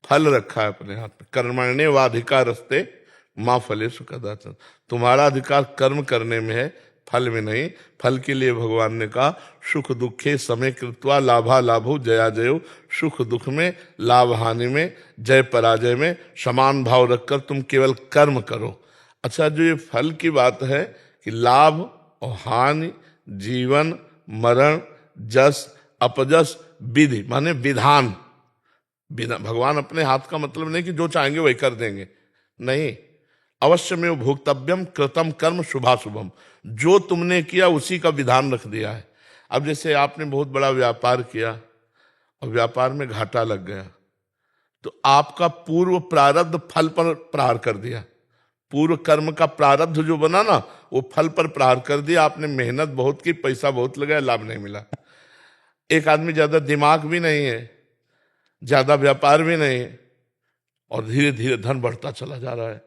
फल रखा है अपने हाथ में। कर्मण्ये वाधिकारस्ते मां फलेषु कदाचन। तुम्हारा अधिकार कर्म करने में है, फल में नहीं। फल के लिए भगवान ने कहा सुख दुखे समय कृत्वा लाभा लाभो जया जयो। सुख दुख में, लाभ हानि में, जय पराजय में समान भाव रखकर तुम केवल कर्म करो। अच्छा, जो ये फल की बात है कि लाभ और हानि, जीवन मरण, जस, अपजस, विधि माने विधान। भगवान अपने हाथ का मतलब नहीं कि जो चाहेंगे वही कर देंगे, नहीं। अवश्य में भोक्तव्यम कृतम कर्म शुभाशुभम, जो तुमने किया उसी का विधान रख दिया है। अब जैसे आपने बहुत बड़ा व्यापार किया और व्यापार में घाटा लग गया, तो आपका पूर्व प्रारब्ध फल पर प्रहार कर दिया। पूर्व कर्म का प्रारब्ध जो बना ना, वो फल पर प्रहार कर दिया। आपने मेहनत बहुत की, पैसा बहुत लगाया, लाभ नहीं मिला। एक आदमी ज्यादा दिमाग भी नहीं है, ज्यादा व्यापार भी नहीं है, और धीरे धीरे धन बढ़ता चला जा रहा है,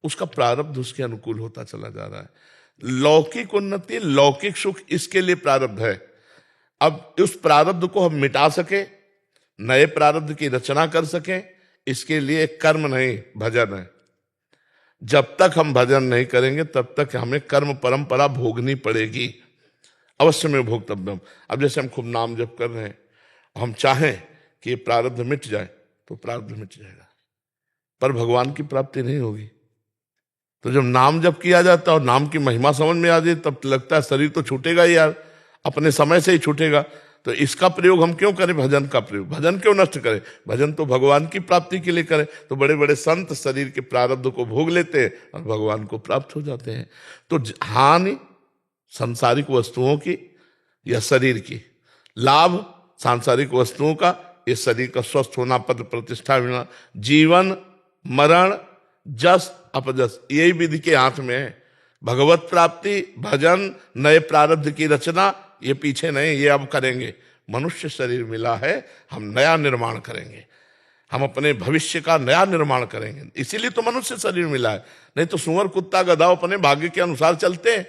उसका प्रारब्ध उसके अनुकूल होता चला जा रहा है। लौकिक उन्नति, लौकिक सुख, इसके लिए प्रारब्ध है। अब उस प्रारब्ध को हम मिटा सके, नए प्रारब्ध की रचना कर सके, इसके लिए कर्म नहीं भजन है। जब तक हम भजन नहीं करेंगे तब तक हमें कर्म परंपरा भोगनी पड़ेगी। अवश्य में भोक्तव्यम। अब जैसे हम खूब नाम जप कर रहे हैं, हम चाहें कि ये प्रारब्ध मिट जाए तो प्रारब्ध मिट जाएगा, पर भगवान की प्राप्ति नहीं होगी। तो जब नाम जप किया जाता है और नाम की महिमा समझ में आ जाए, तब लगता है शरीर तो छूटेगा ही यार, अपने समय से ही छूटेगा। तो इसका प्रयोग हम क्यों करें? भजन का प्रयोग। भजन क्यों नष्ट करें? भजन तो भगवान की प्राप्ति के लिए करें। तो बड़े बड़े संत शरीर के प्रारब्ध को भोग लेते हैं और भगवान को प्राप्त हो जाते हैं। तो हानि सांसारिक वस्तुओं की या शरीर की, लाभ सांसारिक वस्तुओं का, इस शरीर का स्वस्थ होना, पद प्रतिष्ठा मिलना, जीवन मरण, जस अपजस, यही विधि के हाथ में है। भगवत प्राप्ति, भजन, नए प्रारब्ध की रचना, ये पीछे नहीं, ये अब करेंगे। मनुष्य शरीर मिला है, हम नया निर्माण करेंगे, हम अपने भविष्य का नया निर्माण करेंगे। इसीलिए तो मनुष्य शरीर मिला है, नहीं तो सुअर कुत्ता गधा अपने भाग्य के अनुसार चलते हैं।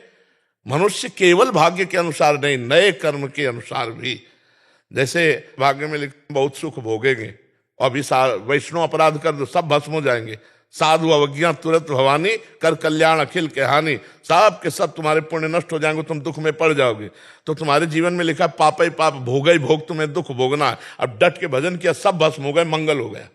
मनुष्य केवल भाग्य के अनुसार नहीं, नए कर्म के अनुसार भी। जैसे भाग्य में बहुत सुख भोगेंगे, अभी वैष्णव अपराध कर दो सब भस्म हो जाएंगे, साधु अवज्ञा तुरंत भवानी, कर कल्याण अखिल के हानि, सब के सब तुम्हारे पुण्य नष्ट हो जाएंगे, तुम दुख में पड़ जाओगे। तो तुम्हारे जीवन में लिखा पाप ही पाप, भोग ही भोग, तुम्हें दुख भोगना है। अब डट के भजन किया, सब भस्म हो गए, मंगल हो गया।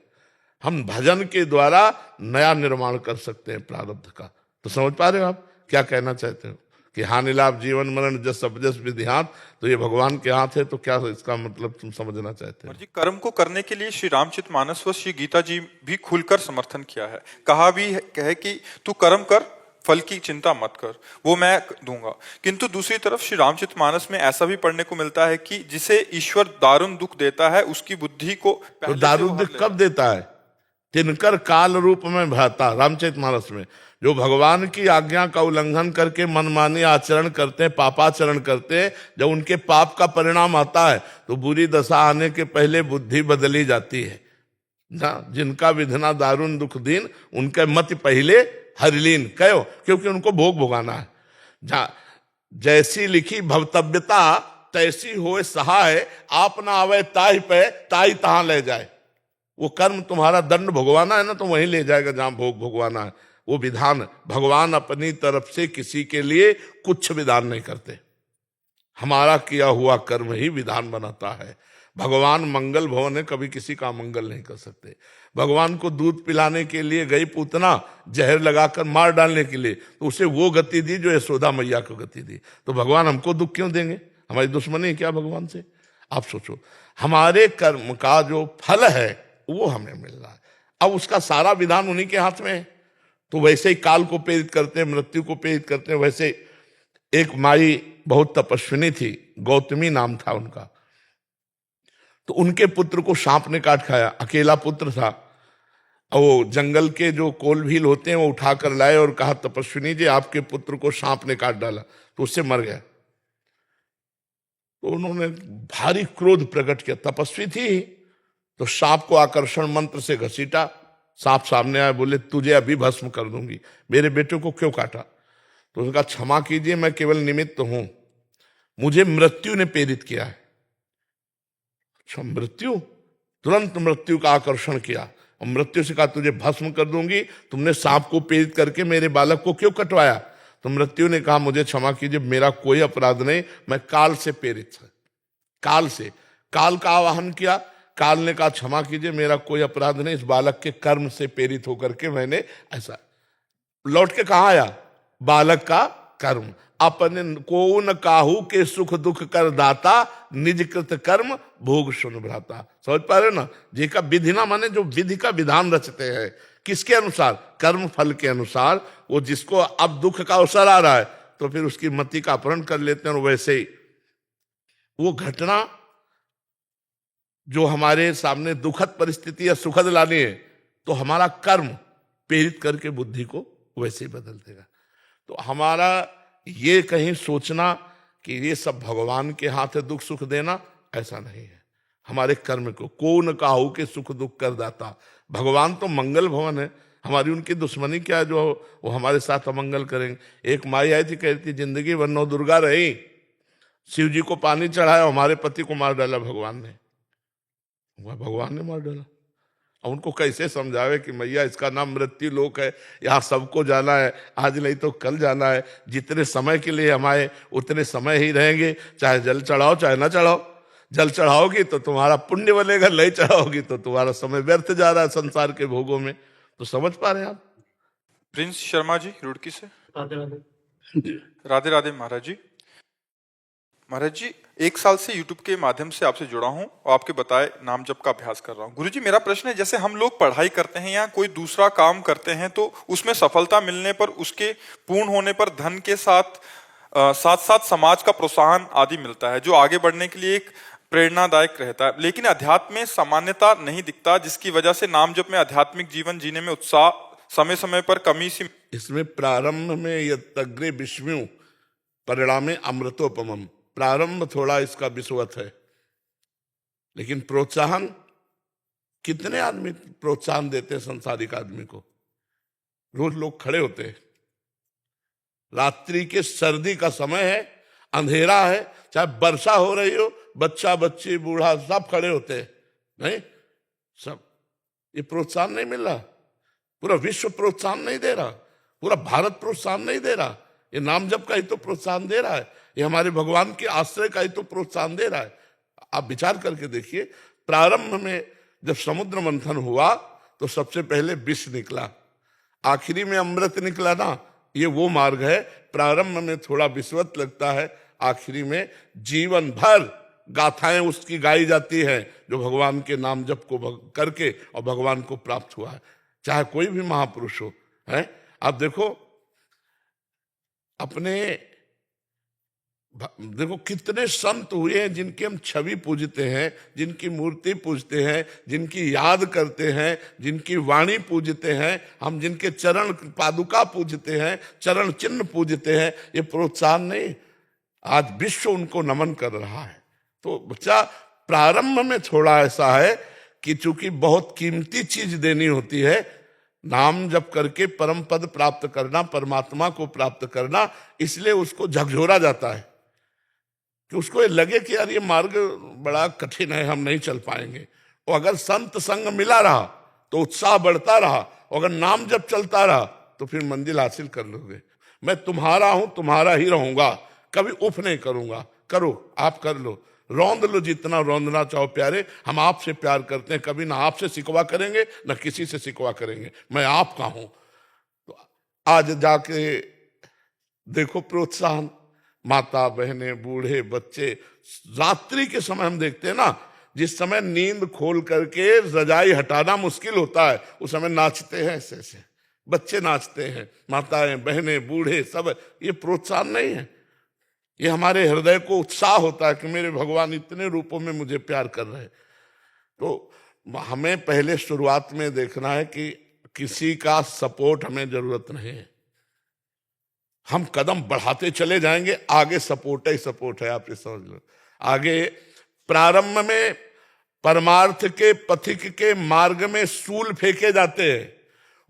हम भजन के द्वारा नया निर्माण कर सकते हैं प्रारब्ध का। तो समझ पा रहे हो आप क्या कहना चाहते हो कि हानि लाभ जीवन मरण जस अपजस विधि हाथ, तो ये भगवान के हाथ है। तो क्या इसका मतलब तुम समझना चाहते हो? जी, कर्म को करने के लिए श्री रामचरितमानस व श्री गीता जी भी खुलकर समर्थन किया है। कहा भी है कि तू कर्म कर, फल की चिंता मत कर, वो मैं दूंगा। किंतु दूसरी तरफ श्री रामचरितमानस में ऐसा भी पढ़ने को मिलता है कि जिसे ईश्वर दारुण दुख देता है, उसकी बुद्धि को तो दारुण दुख कब देता है? तिनकर काल रूप में भाता। रामचरितमानस में जो भगवान की आज्ञा का उल्लंघन करके मनमानी आचरण करते हैं, पापाचरण करते हैं, जब उनके पाप का परिणाम आता है तो बुरी दशा आने के पहले बुद्धि बदली जाती है ना। जिनका विधना दारुण दुख दीन, उनके मति पहले हरिलीन कहो, क्योंकि उनको भोग भोगाना है। जैसी लिखी भवतव्यता तैसी होए सहाय, आप ना आवे ताहि पे ताहि तहां ले जाए। वो कर्म तुम्हारा दंड भोगवाना है ना, तो वहीं ले जाएगा जहां भोग भोगवाना है। वो विधान, भगवान अपनी तरफ से किसी के लिए कुछ विधान नहीं करते, हमारा किया हुआ कर्म ही विधान बनाता है। भगवान मंगल भवन है, कभी किसी का मंगल नहीं कर सकते। भगवान को दूध पिलाने के लिए गई पूतना जहर लगाकर मार डालने के लिए, तो उसे वो गति दी जो यशोदा मैया को गति दी। तो भगवान हमको दुख क्यों देंगे? हमारी दुश्मनी है क्या भगवान से? आप सोचो, हमारे कर्म का जो फल है वो हमें मिल रहा है, अब उसका सारा विधान उन्हीं के हाथ में है। तो वैसे ही काल को प्रेरित करते हैं, मृत्यु को प्रेरित करते हैं। वैसे एक माई बहुत तपस्विनी थी, गौतमी नाम था उनका, तो उनके पुत्र को सांप ने काट खाया। अकेला पुत्र था, और वो जंगल के जो कोलभील होते हैं वो उठाकर लाए और कहा, तपस्विनी जी आपके पुत्र को सांप ने काट डाला, तो उससे मर गया। तो उन्होंने भारी क्रोध प्रकट किया, तपस्वी थी, तो सांप को आकर्षण मंत्र से घसीटा। सांप सामने आया, बोले तुझे अभी भस्म कर दूंगी, मेरे बेटे को क्यों काटा? तो उसने कहा, क्षमा कीजिए, मैं केवल निमित्त हूं, मुझे मृत्यु ने प्रेरित किया है। अच्छा, मृत्यु? तुरंत मृत्यु का आकर्षण किया और मृत्यु से कहा, तुझे भस्म कर दूंगी, तुमने सांप को प्रेरित करके मेरे बालक को क्यों कटवाया? तो मृत्यु ने कहा, मुझे क्षमा कीजिए, मेरा कोई अपराध नहीं, मैं काल से प्रेरित था। काल से, काल का आवाहन किया, काल ने कहा, क्षमा कीजिए, मेरा कोई अपराध नहीं, इस बालक के कर्म से प्रेरित होकर के मैंने ऐसा। लौट के कहा आया? बालक का कर्म। अपने को न काहू के सुख दुख कर दाता, निज कृत कर्म भोग सुन भ्राता। समझ पा रहे हो ना? जी का विधि ना माने जो विधि का विधान रचते हैं, किसके अनुसार? कर्म फल के अनुसार। वो जिसको अब दुख का अवसर आ रहा है तो फिर उसकी मति का अपहरण कर लेते हैं, और वैसे ही वो घटना जो हमारे सामने दुखद परिस्थिति या सुखद लानी है, तो हमारा कर्म प्रेरित करके बुद्धि को वैसे ही बदल देगा। तो हमारा ये कहीं सोचना कि ये सब भगवान के हाथ है दुख सुख देना, ऐसा नहीं है। हमारे कर्म को न काहू के सुख दुख कर दाता। भगवान तो मंगल भवन है, हमारी उनकी दुश्मनी क्या है जो वो हमारे साथ अमंगल करेंगे। एक माई आई थी, कहती जिंदगी भर नौ दुर्गा रही, शिव जी को पानी चढ़ाया, हमारे पति को मार डाला भगवान ने। भगवान ने मार डाला। अब उनको कैसे समझावे कि मैया इसका नाम मृत्यु लोक है, यहाँ सबको जाना है, आज नहीं तो कल जाना है। जितने समय के लिए हम आए उतने समय ही रहेंगे, चाहे जल चढ़ाओ चाहे ना चढ़ाओ। जल चढ़ाओगी तो तुम्हारा पुण्य बनेगा, नहीं चढ़ाओगी तो तुम्हारा समय व्यर्थ जा रहा है संसार के भोगों में। तो समझ पा रहे हैं आप? प्रिंस शर्मा जी रुड़की से। राधे राधे। राधे राधे महाराज जी। महाराज जी, 1 साल से YouTube के माध्यम से आपसे जुड़ा हूं और आपके बताए नाम जप का अभ्यास कर रहा हूं। गुरुजी, मेरा प्रश्न है, जैसे हम लोग पढ़ाई करते हैं या कोई दूसरा काम करते हैं तो उसमें सफलता मिलने पर, उसके पूर्ण होने पर धन के साथ साथ समाज का प्रोत्साहन आदि मिलता है, जो आगे बढ़ने के लिए एक प्रेरणादायक रहता है। लेकिन अध्यात्म में सामान्यता नहीं दिखता, जिसकी वजह से नाम जप में आध्यात्मिक जीवन जीने में उत्साह समय समय पर कमी सी। इसमें प्रारंभ में यग्रे विष्णु परिणामे अमृतोपमम। प्रारंभ थोड़ा इसका विषवत है, लेकिन प्रोत्साहन, कितने आदमी प्रोत्साहन देते हैं संसारिक आदमी को? रोज लोग खड़े होते हैं, रात्रि के सर्दी का समय है, अंधेरा है, चाहे वर्षा हो रही हो, बच्चा बच्ची बूढ़ा सब खड़े होते हैं, नहीं सब। ये प्रोत्साहन नहीं मिल रहा, पूरा विश्व प्रोत्साहन नहीं दे रहा, पूरा भारत प्रोत्साहन नहीं दे रहा। ये नाम जप का ही तो प्रोत्साहन दे रहा है, ये हमारे भगवान के आश्रय का ही तो प्रोत्साहन दे रहा है। आप विचार करके देखिए, प्रारंभ में जब समुद्र मंथन हुआ तो सबसे पहले विष निकला, आखिरी में अमृत निकला ना। ये वो मार्ग है, प्रारंभ में थोड़ा विषवत लगता है, आखिरी में जीवन भर गाथाएं उसकी गाई जाती हैं जो भगवान के नाम जप को करके और भगवान को प्राप्त हुआ है, चाहे कोई भी महापुरुष हो। है आप देखो, अपने देखो कितने संत हुए हैं जिनकी हम छवि पूजते हैं, जिनकी मूर्ति पूजते हैं, जिनकी याद करते हैं, जिनकी वाणी पूजते हैं, हम जिनके चरण पादुका पूजते हैं, चरण चिन्ह पूजते हैं। ये प्रोत्साहन नहीं, आज विश्व उनको नमन कर रहा है। तो बच्चा, प्रारंभ में थोड़ा ऐसा है कि चूंकि बहुत कीमती चीज देनी होती है, नाम जप करके परम पद प्राप्त करना, परमात्मा को प्राप्त करना, इसलिए उसको झकझोरा जाता है कि उसको ये लगे कि यार ये मार्ग बड़ा कठिन है, हम नहीं चल पाएंगे। और अगर संत संग मिला रहा तो उत्साह बढ़ता रहा, और अगर नाम जप चलता रहा तो फिर मंजिल हासिल कर लोगे। मैं तुम्हारा हूं, तुम्हारा ही रहूंगा, कभी उफ नहीं करूंगा। करो, आप कर लो, रौंद लो जितना रौंदना चाहो प्यारे, हम आपसे प्यार करते हैं, कभी ना आपसे सिकवा करेंगे ना किसी से सिकवा करेंगे, मैं आपका हूं। तो आज जाके देखो प्रोत्साहन, माता बहने बूढ़े बच्चे, रात्रि के समय हम देखते हैं ना, जिस समय नींद खोल करके रजाई हटाना मुश्किल होता है, उस समय नाचते हैं, ऐसे ऐसे बच्चे नाचते हैं, माताएं बहने बूढ़े सब। ये प्रोत्साहन नहीं है, ये हमारे हृदय को उत्साह होता है कि मेरे भगवान इतने रूपों में मुझे प्यार कर रहे हैं। तो हमें पहले शुरुआत में देखना है कि किसी का सपोर्ट हमें जरूरत नहीं है, हम कदम बढ़ाते चले जाएंगे, आगे सपोर्ट ही सपोर्ट है। आप ये समझ लो, आगे प्रारंभ में परमार्थ के पथिक के मार्ग में सूल फेंके जाते हैं,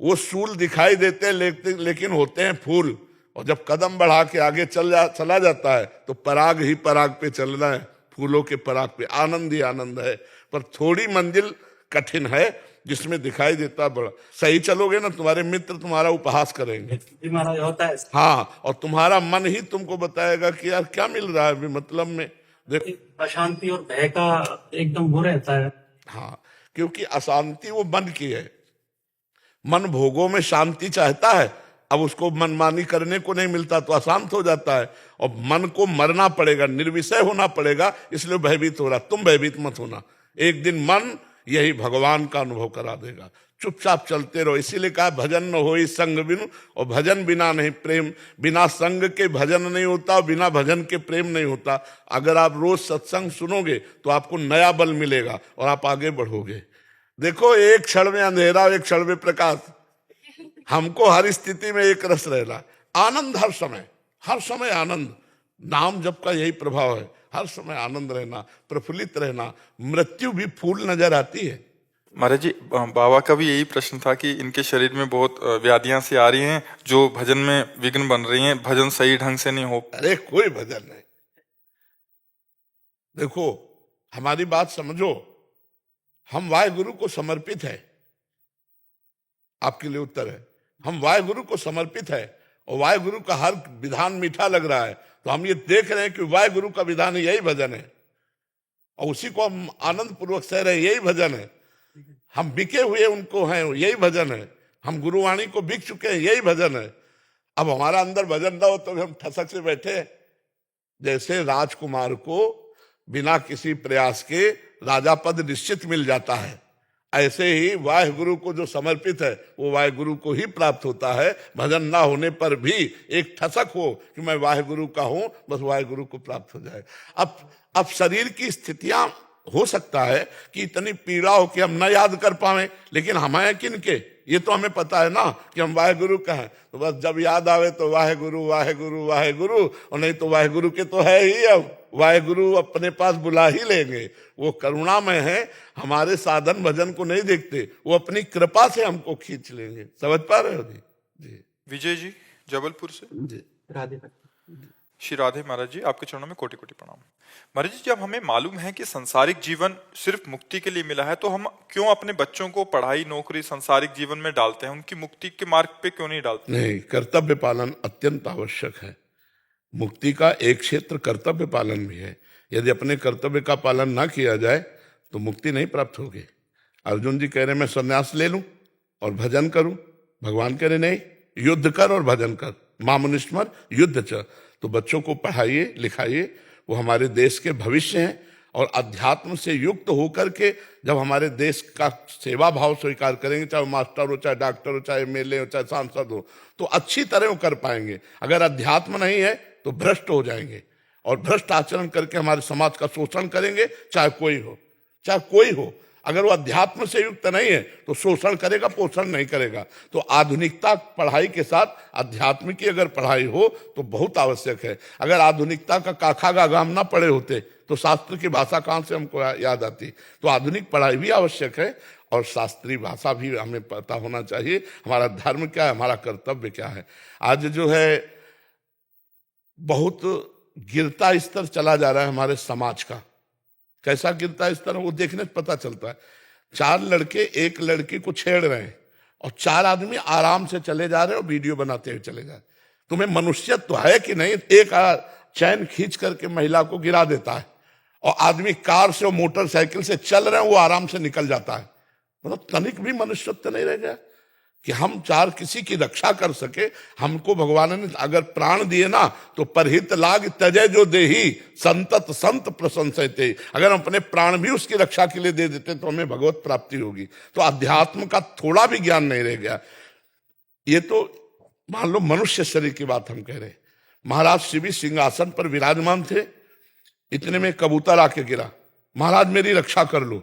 वो सूल दिखाई देते हैं लेकिन होते हैं फूल। और जब कदम बढ़ा के आगे चला जाता है तो पराग ही पराग पे चलना है, फूलों के पराग पे आनंद ही आनंद है। पर थोड़ी मंजिल कठिन है जिसमें दिखाई देता बड़ा। सही चलोगे ना, तुम्हारे मित्र तुम्हारा उपहास करेंगे, महाराज होता है। हाँ, और तुम्हारा मन ही तुमको बताएगा कि यार क्या मिल रहा है मतलब में। देखो, अशांति और भय का एकदम वो रहता है। हाँ, क्योंकि अशांति वो मन की है, मन भोगों में शांति चाहता है, अब उसको मनमानी करने को नहीं मिलता तो अशांत हो जाता है, और मन को मरना पड़ेगा, निर्विषय होना पड़ेगा, इसलिए भयभीत हो रहा। तुम भयभीत मत होना, एक दिन मन यही भगवान का अनुभव करा देगा। चुपचाप चलते रहो, इसीलिए कहा भजन न होई संग बिनु, और भजन बिना नहीं प्रेम, बिना संग के भजन नहीं होता और बिना भजन के प्रेम नहीं होता। अगर आप रोज सत्संग सुनोगे तो आपको नया बल मिलेगा और आप आगे बढ़ोगे। देखो, एक क्षण में अंधेरा, एक क्षण में प्रकाश। हमको हर स्थिति में एक रस रहना, आनंद हर समय आनंद। नाम जप का यही प्रभाव है, हर समय आनंद रहना, प्रफुल्लित रहना। मृत्यु भी फूल नजर आती है। महाराज जी, बाबा का भी यही प्रश्न था कि इनके शरीर में बहुत व्याधियां सी आ रही हैं जो भजन में विघ्न बन रही हैं, भजन सही ढंग से नहीं हो। अरे कोई भजन नहीं। देखो, हमारी बात समझो, हम वाहेगुरु को समर्पित है। आपके लिए उत्तर है, हम वाहेगुरु को समर्पित है, और वाहेगुरु का हर विधान मीठा लग रहा है, तो हम ये देख रहे हैं कि वाहेगुरु का विधान यही भजन है, और उसी को हम आनंद पूर्वक सह रहे हैं, यही भजन है। हम बिके हुए उनको हैं, यही भजन है। हम गुरुवाणी को बिक चुके हैं, यही भजन है। अब हमारा अंदर भजन ना हो तो हम ठसक से बैठे। जैसे राजकुमार को बिना किसी प्रयास के राजा पद निश्चित मिल जाता है, ऐसे ही वाहेगुरु को जो समर्पित है वो वाहेगुरु को ही प्राप्त होता है। भजन ना होने पर भी एक ठसक हो कि मैं वाहेगुरु का हूं, बस वाहेगुरु को प्राप्त हो जाए। अब शरीर की स्थितियां हो सकता है कि इतनी पीड़ा हो कि हम न याद कर पाए, लेकिन हम हैं किनके ये तो हमें पता है ना कि हम वाहेगुरु का हैं। तो बस जब याद आवे तो वाहेगुरु वाहेगुरु वाहेगुरु, और नहीं तो वाहेगुरु के तो है ही। अब वाहेगुरु अपने पास बुला ही लेंगे, वो करुणामय है, हमारे साधन भजन को नहीं देखते, वो अपनी कृपा से हमको खींच लेंगे। समझ पा रहे हो जी? जी विजय जी जबलपुर से। जी राधे श्री राधे महाराज जी, आपके चरणों में कोटि कोटि प्रणाम। महाराज जी, जब हमें मालूम है कि संसारिक जीवन सिर्फ मुक्ति के लिए मिला है, तो हम क्यों अपने बच्चों को पढ़ाई नौकरी संसारिक जीवन में डालते हैं, उनकी मुक्ति के मार्ग पे क्यों नहीं डालते? नहीं, कर्तव्य पालन अत्यंत आवश्यक है। मुक्ति का एक क्षेत्र कर्तव्य पालन भी है। यदि अपने कर्तव्य का पालन ना किया जाए तो मुक्ति नहीं प्राप्त होगी। अर्जुन जी कह रहे मैं संन्यास ले लूं और भजन करूं, भगवान कह रहे नहीं, युद्ध कर और भजन कर, मामुनिस्मर युद्ध च। तो बच्चों को पढ़ाइए लिखाइए, वो हमारे देश के भविष्य हैं, और अध्यात्म से युक्त होकर के जब हमारे देश का सेवा भाव स्वीकार करेंगे, चाहे मास्टर हो, चाहे डॉक्टर हो, चाहे एमएलए हो, चाहे सांसद हो, तो अच्छी तरह वो कर पाएंगे। अगर अध्यात्म नहीं है तो भ्रष्ट हो जाएंगे, और भ्रष्ट आचरण करके हमारे समाज का शोषण करेंगे, चाहे कोई हो। अगर वो अध्यात्म से युक्त नहीं है तो शोषण करेगा, पोषण नहीं करेगा। तो आधुनिकता पढ़ाई के साथ अध्यात्म की अगर पढ़ाई हो तो बहुत आवश्यक है। अगर आधुनिकता का काखा गागाम ना पढ़े होते तो शास्त्र की भाषा कहाँ से हमको याद आती? तो आधुनिक पढ़ाई भी आवश्यक है, और शास्त्रीय भाषा भी हमें पता होना चाहिए। हमारा धर्म क्या है, हमारा कर्तव्य क्या है। आज जो है बहुत गिरता स्तर चला जा रहा है हमारे समाज का। कैसा गिरता स्तर है वो देखने से पता चलता है। 4 लड़के एक लड़की को छेड़ रहे हैं, और 4 आदमी आराम से चले जा रहे हैं और वीडियो बनाते हुए चले जा रहे हैं। तुम्हें मनुष्यत्व है कि नहीं? एक चैन खींच करके महिला को गिरा देता है, और आदमी कार से और मोटरसाइकिल से चल रहे हैं, वो आराम से निकल जाता है। मतलब तनिक भी मनुष्यत्व नहीं रह गया कि हम 4 किसी की रक्षा कर सके। हमको भगवान ने अगर प्राण दिए ना तो परहित लाग तजय जो देही संतत संत प्रशंसते। अगर हम अपने प्राण भी उसकी रक्षा के लिए दे देते तो हमें भगवत प्राप्ति होगी। तो अध्यात्म का थोड़ा भी ज्ञान नहीं रह गया। ये तो मान लो मनुष्य शरीर की बात हम कह रहे। महाराज शिवी सिंहासन पर विराजमान थे, इतने में कबूतर आके गिरा, महाराज मेरी रक्षा कर लो,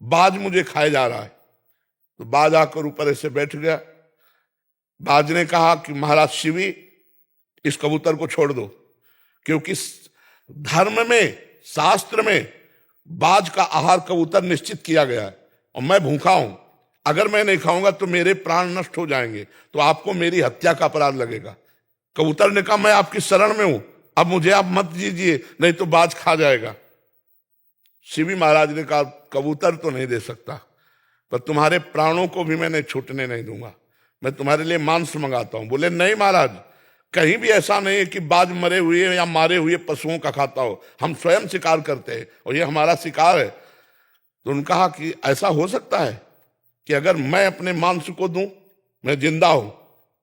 बाज मुझे खाए जा रहा है। तो बाज आकर ऊपर ऐसे बैठ गया। बाज ने कहा कि महाराज शिवी इस कबूतर को छोड़ दो, क्योंकि धर्म में शास्त्र में बाज का आहार कबूतर निश्चित किया गया है, और मैं भूखा हूं, अगर मैं नहीं खाऊंगा तो मेरे प्राण नष्ट हो जाएंगे, तो आपको मेरी हत्या का अपराध लगेगा। कबूतर ने कहा मैं आपकी शरण में हूं, अब मुझे आप मत दीजिए, नहीं तो बाज खा जाएगा। शिवी महाराज ने कहा कबूतर तो नहीं दे सकता, पर तुम्हारे प्राणों को भी मैं छूटने नहीं दूंगा, मैं तुम्हारे लिए मांस मंगाता हूं। बोले नहीं महाराज, कहीं भी ऐसा नहीं है कि बाज मरे हुए या मारे हुए पशुओं का खाता हो, हम स्वयं शिकार करते हैं और ये हमारा शिकार है। तो उन्होंने कहा कि ऐसा हो सकता है कि अगर मैं अपने मांस को दूं, मैं जिंदा हूं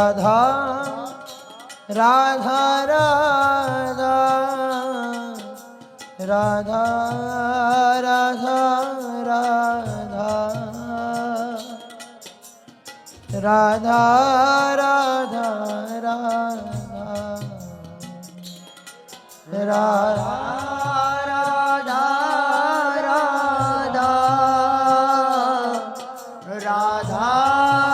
राधा राधा राधा राधा राधा राधा राधा राधा राधा राधा राधा राधा